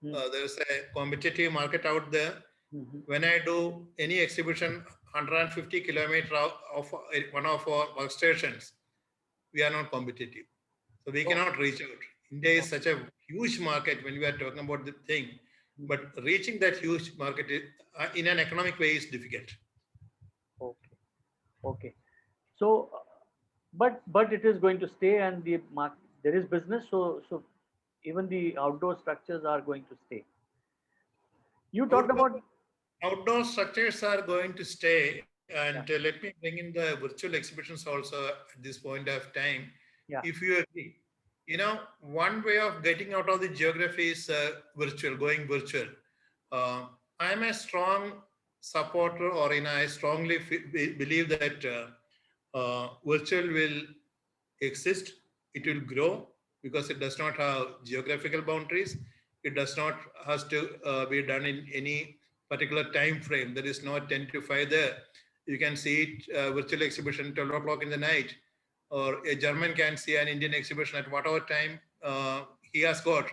There's a competitive market out there. When I do any exhibition 150 kilometers of one of our workstations, we are not competitive. So we cannot reach out. India is such a huge market when we are talking about the thing, but reaching that huge market in an economic way is difficult. Okay. Okay. So, but it is going to stay, and the market, there is business. So even the outdoor structures are going to stay. You talked about outdoor structures are going to stay, and let me bring in the virtual exhibitions also at this point of time. If you agree, one way of getting out of the geography is going virtual. I'm a strong supporter, or I strongly believe that virtual will exist. It will grow because it does not have geographical boundaries. It does not have to be done in any particular time frame. There is no 10 to 5 there. You can see it virtual exhibition 12 o'clock in the night, or a German can see an Indian exhibition at whatever time he has got.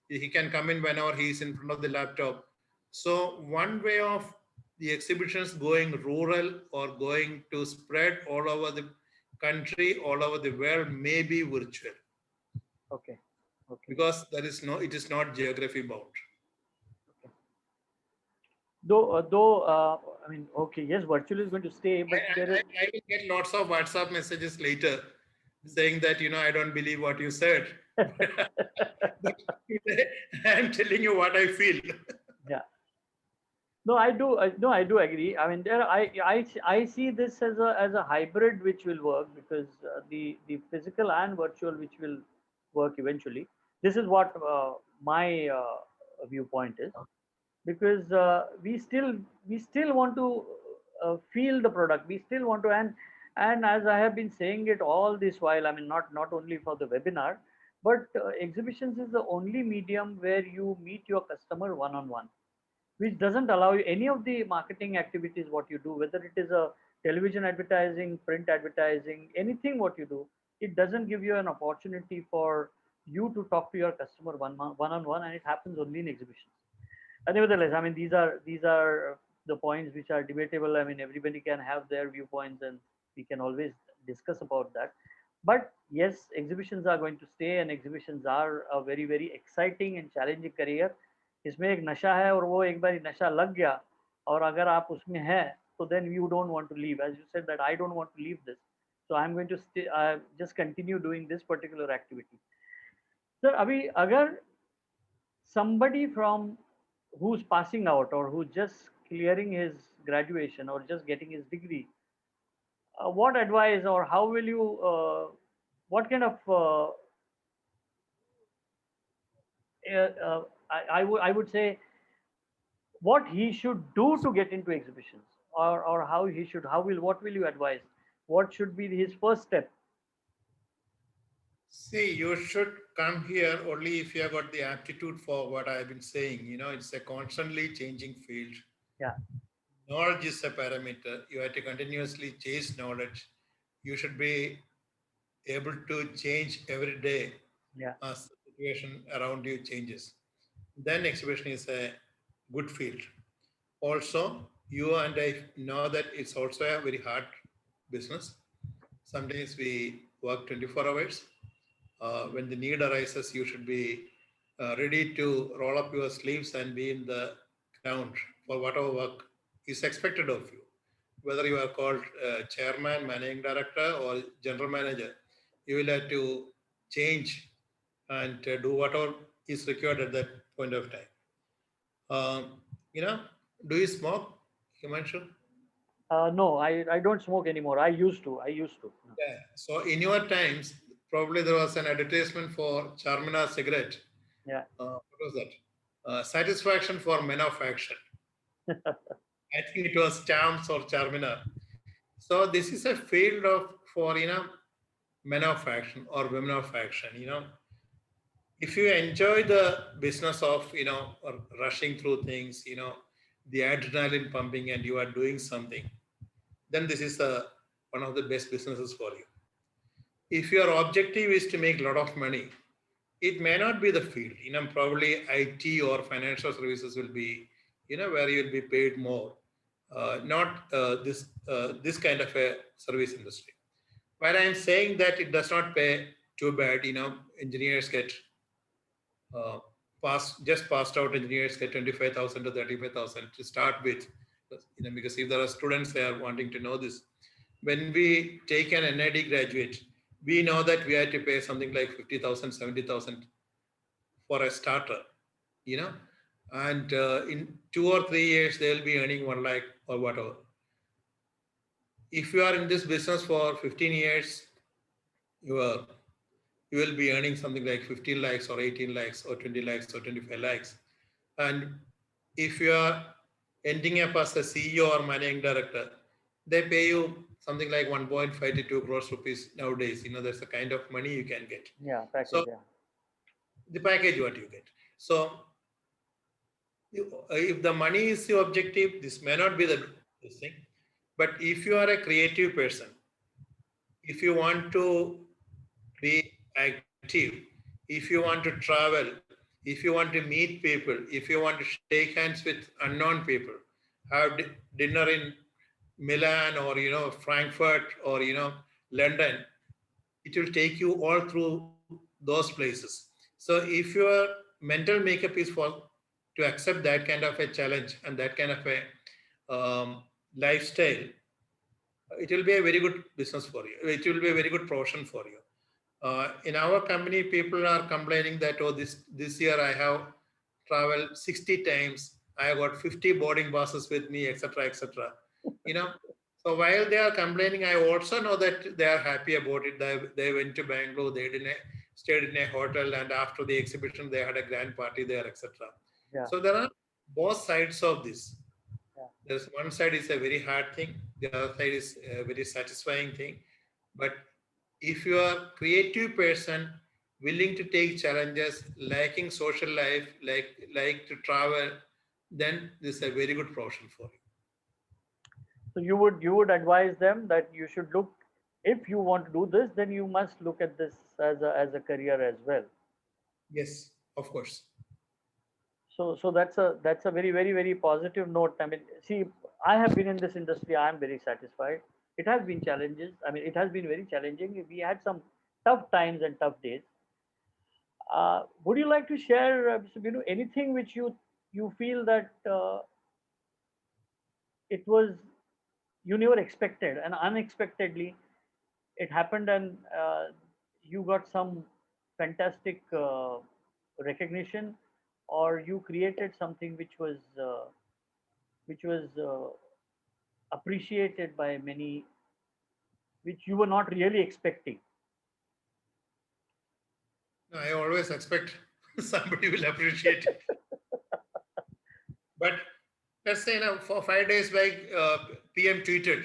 He can come in whenever he is in front of the laptop. So one way of the exhibitions going rural or going to spread all over the country, all over the world, may be virtual. Okay. Okay. Because it is not geography bound. Okay. Though, I mean, okay, yes, virtual is going to stay, but I will get lots of WhatsApp messages later saying that, I don't believe what you said. But I'm telling you what I feel. Yeah. No, I do. No, I do agree. I mean, I see this as a hybrid which will work, because the physical and virtual which will work eventually. This is what my viewpoint is, because we still want to feel the product. We still want to, and as I have been saying it all this while, I mean, not only for the webinar, but exhibitions is the only medium where you meet your customer one on one. which doesn't allow you any of the marketing activities what you do, whether it is a television advertising, print advertising, anything what you do, it doesn't give you an opportunity for you to talk to your customer one on one, and it happens only in exhibitions. Nevertheless, I mean, these are the points which are debatable. I mean, everybody can have their viewpoints, and we can always discuss about that. But yes, exhibitions are going to stay, and exhibitions are a very very exciting and challenging career. इसमें एक नशा है, और वो एक बार नशा लग गया, और अगर आप उसमें हैं, तो then you don't want to leave. As you said that I don't want to leave this, so I'm going to stay, just continue doing this particular activity. Sir, अभी अगर somebody from who's passing out or who's just clearing his graduation or just getting his degree, what advice or how will you what kind of I would say what he should do to get into exhibitions, or how he should, how will, what will you advise, what should be his first step? See, you should come here only if you have got the aptitude for what I've been saying. You know, it's a constantly changing field. Yeah, Knowledge is a parameter. You have to continuously chase knowledge. You should be able to change every day yeah, as the situation around you changes. Then exhibition is a good field. Also, you and I know that it's also a very hard business. Sometimes we work 24 hours. When the need arises, you should be ready to roll up your sleeves and be in the ground for whatever work is expected of you. Whether you are called chairman, managing director, or general manager, you will have to change and do whatever is required at that point of time. You know, do you smoke, Himanshu? no, I don't smoke anymore. I used to. No. Yeah. So in your times, probably there was an advertisement for Charminar cigarette. Yeah. What was that? Satisfaction for men of action. I think it was Champs or Charminar. So this is a field of for men of action or women of action. If you enjoy the business of rushing through things, the adrenaline pumping, and you are doing something, then this is one of the best businesses for you. If your objective is to make a lot of money, it may not be the field. Probably IT or financial services will be, where you will be paid more. Not this kind of a service industry. While I'm saying that it does not pay too bad, engineers get passed out engineers get 25,000 to 35,000 to start with. Because if there are students they are wanting to know this, when we take an NID graduate, we know that we have to pay something like 50,000, 70,000 for a starter, and in 2 or 3 years they'll be earning 1 lakh or whatever. If you are in this business for 15 years, you will be earning something like 15 lakhs or 18 lakhs or 20 lakhs or 25 lakhs. And if you are ending up as a CEO or managing director, they pay you something like 1.5 to 2 crores rupees nowadays. There's a kind of money you can get. Yeah, package. So Yeah. the package what you get. So if the money is the objective, this may not be this thing. But if you are a creative person, if you want to be active, if you want to travel, if you want to meet people, if you want to shake hands with unknown people, have dinner in Milan or Frankfurt or London, it will take you all through those places. So if your mental makeup is to accept that kind of a challenge and that kind of a lifestyle, it will be a very good business for you. It will be a very good profession for you. In our company, people are complaining that, oh, this year I have traveled 60 times. I have got 50 boarding passes with me, etc., etc. So while they are complaining, I also know that they are happy about it. They went to Bangalore, stayed in a hotel, and after the exhibition, they had a grand party there, etc. Yeah. So there are both sides of this. Yeah. There's one side is a very hard thing, the other side is a very satisfying thing. But if you are a creative person, willing to take challenges, liking social life, like to travel, then this is a very good profession for you. So you would advise them that you should look, if you want to do this, then you must look at this as a career as well. Yes, of course. So that's a very positive note. I mean, see, I have been in this industry. I am very satisfied. It has been challenges. I mean, it has been very challenging. We had some tough times and tough days. Would you like to share, Mr. Binu, anything which you feel that it was you never expected and unexpectedly it happened, and you got some fantastic recognition, or you created something which was appreciated by many, which you were not really expecting? No, I always expect somebody will appreciate it. But let's say, for 5 days back, PM tweeted,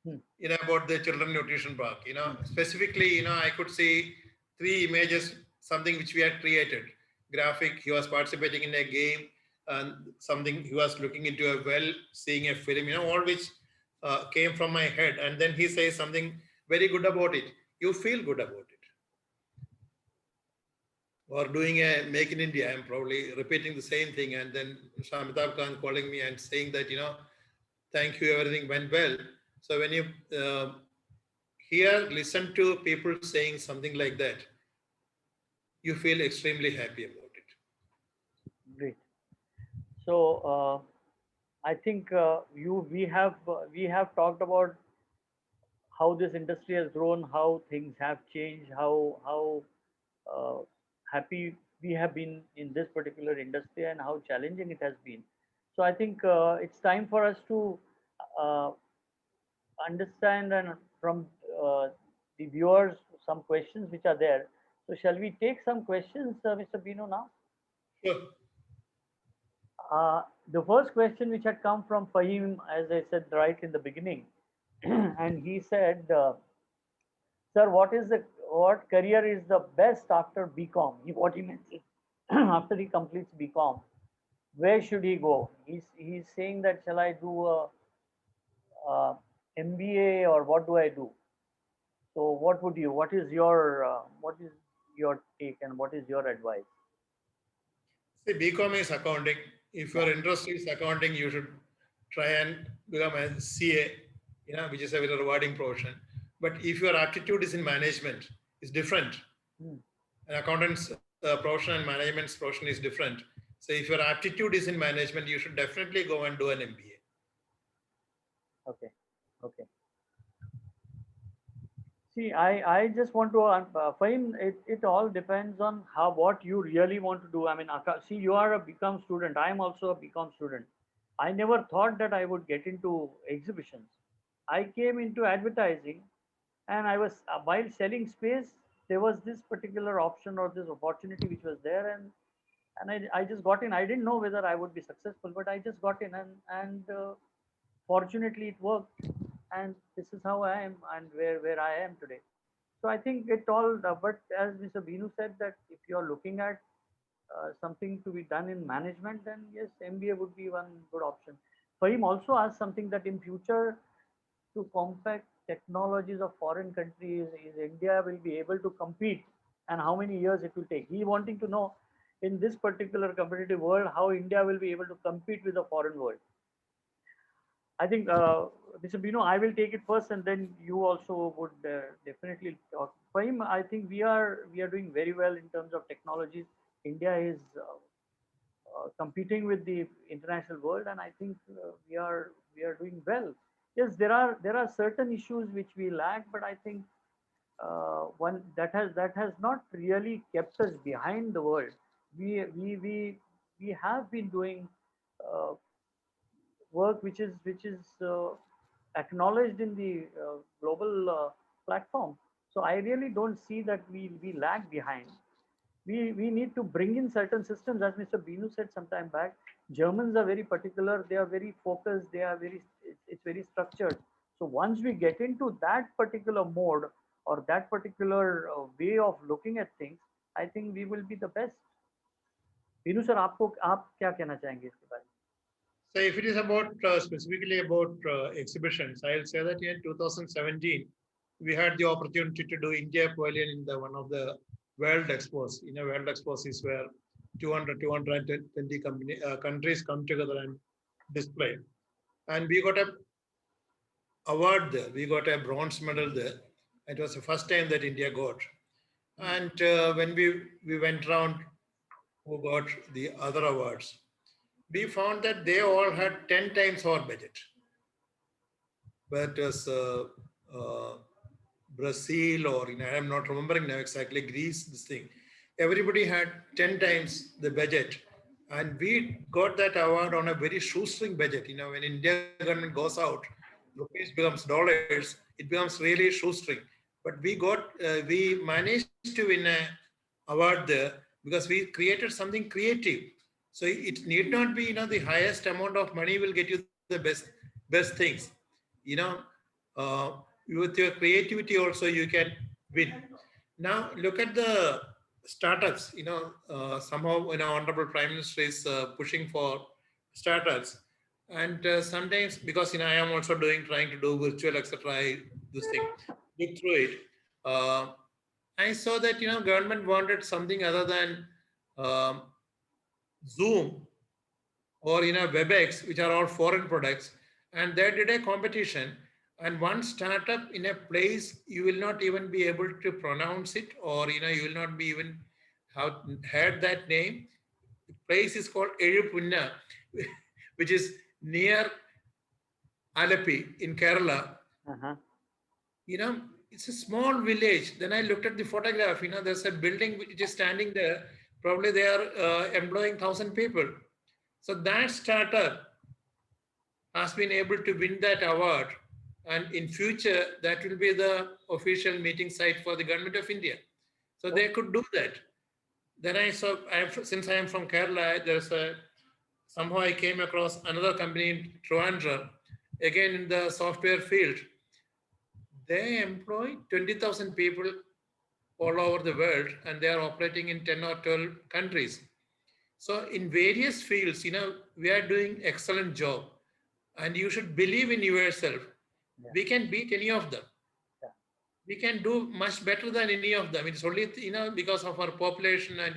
Hmm, about the children nutrition park. hmm, Specifically, I could see three images, something which we had created. Graphic, he was participating in a game, and something he was looking into a well, seeing a film, all which came from my head. And then he says something very good about it. You feel good about it. Or doing a Make in India, I'm probably repeating the same thing. And then Shamitabh Khan calling me and saying that, thank you, everything went well. So when you listen to people saying something like that, you feel extremely happy about it. great. So I think we have talked about how this industry has grown, how things have changed, how uh, happy we have been in this particular industry, and how challenging it has been. So I think it's time for us to uh, understand, and from uh, the viewers, some questions which are there. So shall we take some questions, Mr. Bino, now? Sure. Uh, the first question which had come from Fahim, as I said right in the beginning, and he said, "Sir, what career is the best after BCom?" What he meant is, after he completes BCom, where should he go? He's saying that, shall I do a MBA, or what do I do? So what is your take, and what is your advice? See, BCom is accounting. If Yeah. your interest is accounting, you should try and become a CA, which is a very rewarding profession. But if your aptitude is in management, it's different. Hmm. An accountant's profession and management's profession is different. So if your aptitude is in management, you should definitely go and do an MBA. Okay. Okay. See, I just want to Fahim, it all depends on what you really want to do. I mean, see, you are a BCom student. I am also a BCom student. I never thought that I would get into exhibitions. I came into advertising, and I was while selling space, there was this particular option or this opportunity which was there, and I just got in. I didn't know whether I would be successful, but I just got in, and fortunately it worked, and this is how I am, and where I am today. So I think it all, but as Mr. Binu said, that if you are looking at something to be done in management, then yes, MBA would be one good option. Fahim also asked something, that in future, to compact technologies of foreign countries, is India will be able to compete, and how many years it will take. He wanting to know, in this particular competitive world, how India will be able to compete with the foreign world. I think, Mr. Bino, I will take it first, and then you also would definitely talk. Fahim, I think we are doing very well in terms of technologies. India is competing with the international world, and I think we are doing well. Yes, there are certain issues which we lack, but I think one that has not really kept us behind the world. We have been doing uh, work which is acknowledged in the global platform. So I really don't see that we lag behind. We need to bring in certain systems, as Mr. Binu said some time back. Germans are very particular. They are very focused. They are very. It's very structured. So once we get into that particular mode, or that particular way of looking at things, I think we will be the best. Binu sir, आप क्या कहना चाहेंगे इसके बारे में? So if it is about specifically about exhibitions, I'll say that in 2017, we had the opportunity to do India Pavilion in the one of the World Expos. World Expos is where 220 countries come together and display. And we got a award there. We got a bronze medal there. It was the first time that India got. And when we went around who got the other awards, we found that they all had 10 times our budget. But it was uh, Brazil or I'm not remembering now exactly, Greece, this thing. Everybody had 10 times the budget. And we got that award on a very shoestring budget. When India government goes out, rupees becomes dollars, it becomes really shoestring. But we managed to win a award there because we created something creative. So it need not be, the highest amount of money will get you the best things. You know, uh, with your creativity also you can win. Now look at the startups. Somehow, Honorable Prime Minister is pushing for startups, and sometimes because I am also trying to do virtual etc. This thing, look through it. Uh, I saw that government wanted something other than um, Zoom or WebEx, which are all foreign products, and they did a competition. And one startup in a place you will not even be able to pronounce it, or you will not be even have heard that name. The place is called Elupunna, which is near Alapi in Kerala. Uh-huh. you know, it's a small village. Then I looked at the photograph. There's a building which is standing there. Probably they are employing 1,000 people. So that startup has been able to win that award, and in future that will be the official meeting site for the government of India. So they could do that. Then I saw, since I am from Kerala, there's a somehow I came across another company in Trivandrum, again in the software field. They employ 20,000 people all over the world, and they are operating in 10 or 12 countries. So in various fields, we are doing excellent job, and you should believe in yourself. Yeah. We can beat any of them. Yeah. We can do much better than any of them. It's only, because of our population and,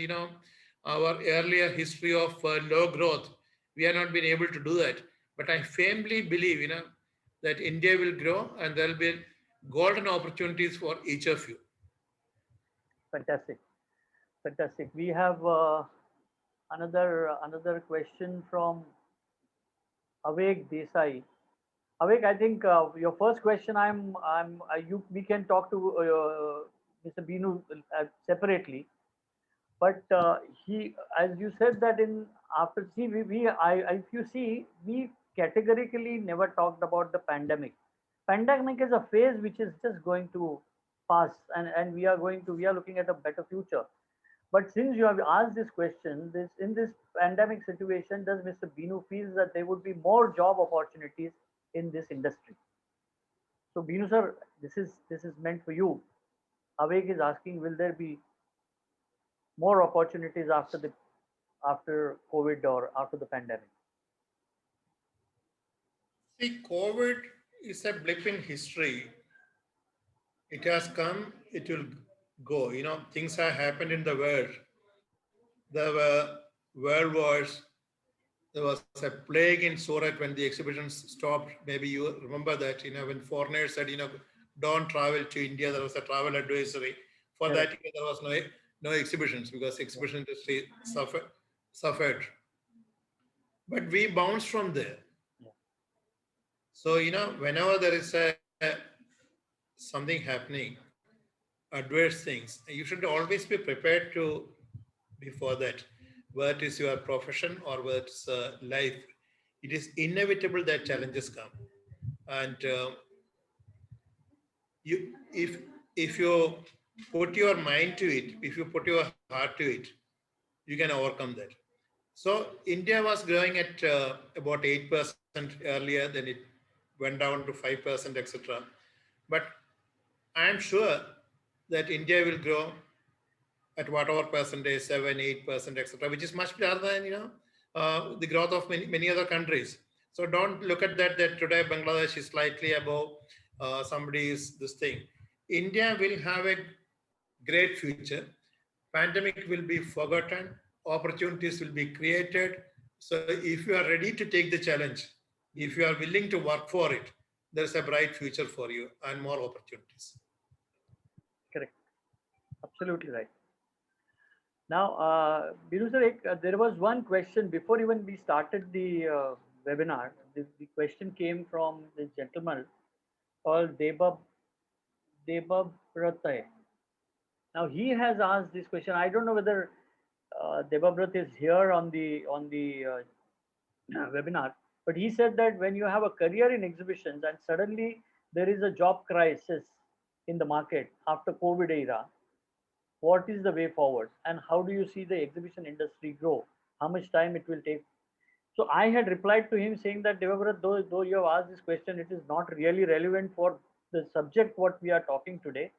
our earlier history of low growth, we are not been able to do that. But I firmly believe, that India will grow and there will be golden opportunities for each of you. Fantastic. Fantastic. We have another question from Avek Desai. Avek, I think your first question, we can talk to Mr. Binu separately, but he, as you said that in after, see, if you see, we categorically never talked about the pandemic. Pandemic is a phase which is just going to pass, and we are looking at a better future. But since you have asked this question, in this pandemic situation, does Mr. Binu feels that there would be more job opportunities in this industry? So Binu sir, this is meant for you. Avek is asking, will there be more opportunities after COVID or after the pandemic? See, COVID is a blip in history. It has come, it will go. Things have happened in the world. There were world wars. There was a plague in Surat when the exhibitions stopped. Maybe you remember that, when foreigners said, don't travel to India, there was a travel advisory. For that year, there was no exhibitions because exhibition industry suffered. But we bounced from there. Yeah. So, whenever there is something happening, adverse things, you should always be prepared to before that. Whether it is your profession or whether it's life, it is inevitable that challenges come. And if you put your mind to it, if you put your heart to it, you can overcome that. So India was growing at about 8% earlier, then it went down to 5%, etc. But I am sure that India will grow at whatever percentage, 7, 8%, etc., which is much better than the growth of many other countries. So don't look at that today Bangladesh is slightly above somebody's this thing. India will have a great future. Pandemic will be forgotten. Opportunities will be created. So if you are ready to take the challenge, if you are willing to work for it, there's a bright future for you and more opportunities. Correct. Absolutely right. Now, Binu sir, there was one question before even we started the webinar. The question came from this gentleman called Debabrat. Now he has asked this question. I don't know whether Debabrat is here on the webinar, but he said that when you have a career in exhibitions and suddenly there is a job crisis in the market after COVID era, what is the way forward and how do you see the exhibition industry grow? How much time it will take? So I had replied to him saying that Devabrat, though you have asked this question, it is not really relevant for the subject what we are talking today,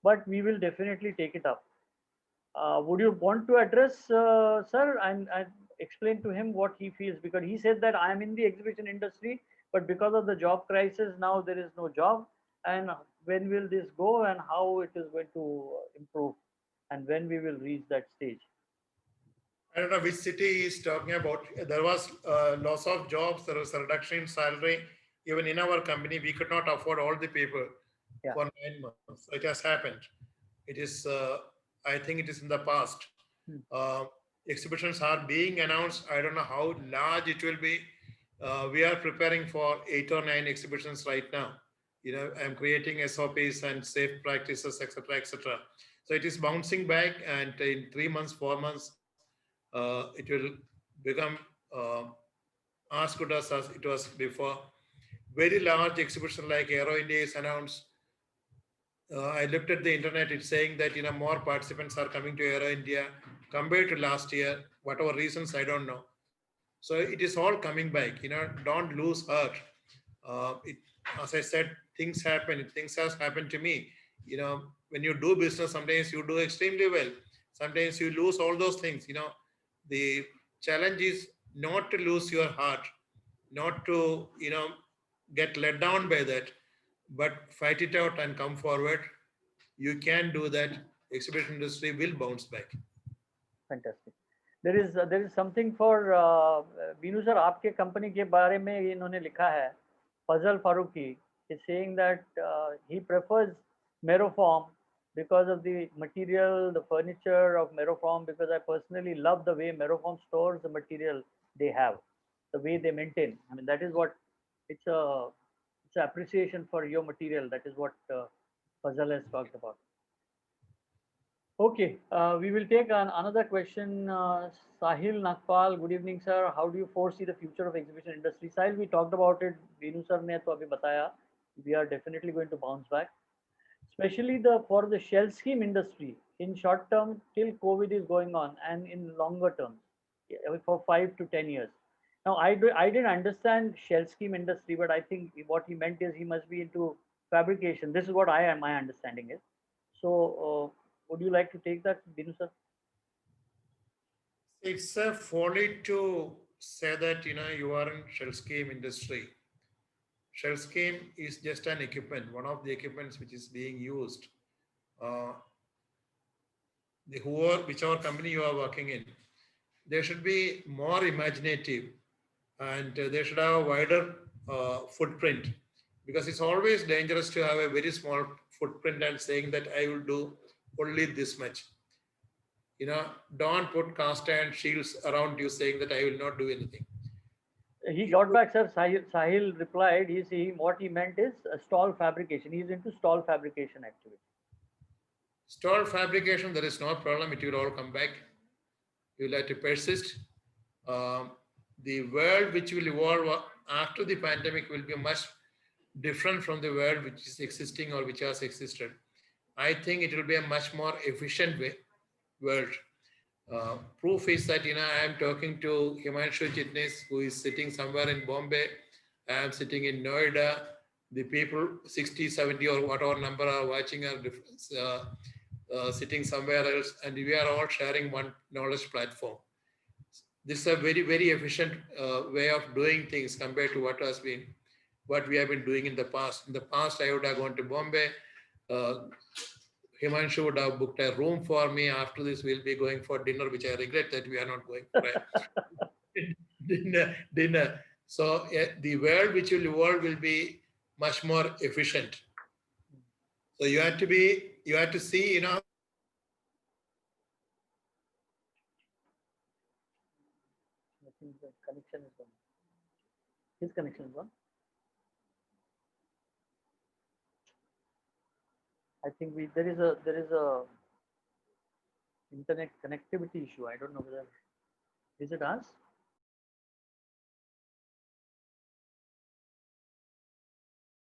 but we will definitely take it up. Would you want to address, sir, and explain to him what he feels? Because he said that I am in the exhibition industry, but because of the job crisis, now there is no job. And when will this go and how it is going to improve and when we will reach that stage? I don't know which city he's talking about. There was loss of jobs. There was a reduction in salary. Even in our company, we could not afford all the people Yeah. for 9 months. So it has happened. It is, I think it is in the past. Uh, Exhibitions are being announced. I don't know how large it will be. We are preparing for 8 or 9 exhibitions right now. I'm creating SOPs and safe practices, etc., etc. So it is bouncing back, and in 3 months, 4 months, it will become as good as it was before. Very large exhibition like Aero India is announced. I looked at the internet. It's saying that more participants are coming to Aero India compared to last year. Whatever reasons, I don't know. So it is all coming back. Don't lose heart. As I said, things happen. Things has happened to me. When you do business, sometimes you do extremely well. Sometimes you lose all those things. The challenge is not to lose your heart, not to get let down by that, but fight it out and come forward. You can do that. Exhibition industry will bounce back. Fantastic. There is something for Binu sir. आपके company के बारे में इन्होंने लिखा है. Fazal Farooqi is saying that he prefers Meroform because of the material, the furniture of Meroform. Because I personally love the way Meroform stores the material they have, the way they maintain. I mean, that is what it's a appreciation for your material. That is what Fazal has talked about. Okay, we will take another question. Sahil Nagpal, good evening, sir. How do you foresee the future of exhibition industry? Sahil, we talked about it. Venu sir ne to abhi bataya. We are definitely going to bounce back, especially for the shell scheme industry in short term till COVID is going on, and in longer term, for 5 to 10 years. Now, I didn't understand shell scheme industry, but I think what he meant is he must be into fabrication. This is what my understanding is. So, would you like to take that, Binu sir? It's a folly to say that you are in shell scheme industry. Shell scheme is just an equipment, one of the equipments which is being used. Uh, whichever company you are working in, they should be more imaginative, and they should have a wider footprint, because it's always dangerous to have a very small footprint and saying that I will do only this much. Don't put cast iron shields around you saying that I will not do anything. He got back, sir. Sahil replied, what he meant is stall fabrication. He's into stall fabrication activity. Stall fabrication, there is no problem. It will all come back. You will have to persist. The world which will evolve after the pandemic will be much different from the world which is existing or which has existed. I think it will be a much more efficient world. Proof is that I am talking to Himanshu Chitnis, who is sitting somewhere in Bombay. I am sitting in Noida. The people 60, 70 or whatever number are watching are sitting somewhere else, and we are all sharing one knowledge platform. this is a very, very efficient way of doing things compared to what we have been doing in the past. In the past, I would have gone to Bombay. Himanshu would have booked a room for me. After this, we'll be going for dinner, which I regret that we are not going for a dinner. So the world which will evolve will be much more efficient. So you have to see, I think the connection is gone. His connection is gone. I think there is a internet connectivity issue. I don't know whether is it us?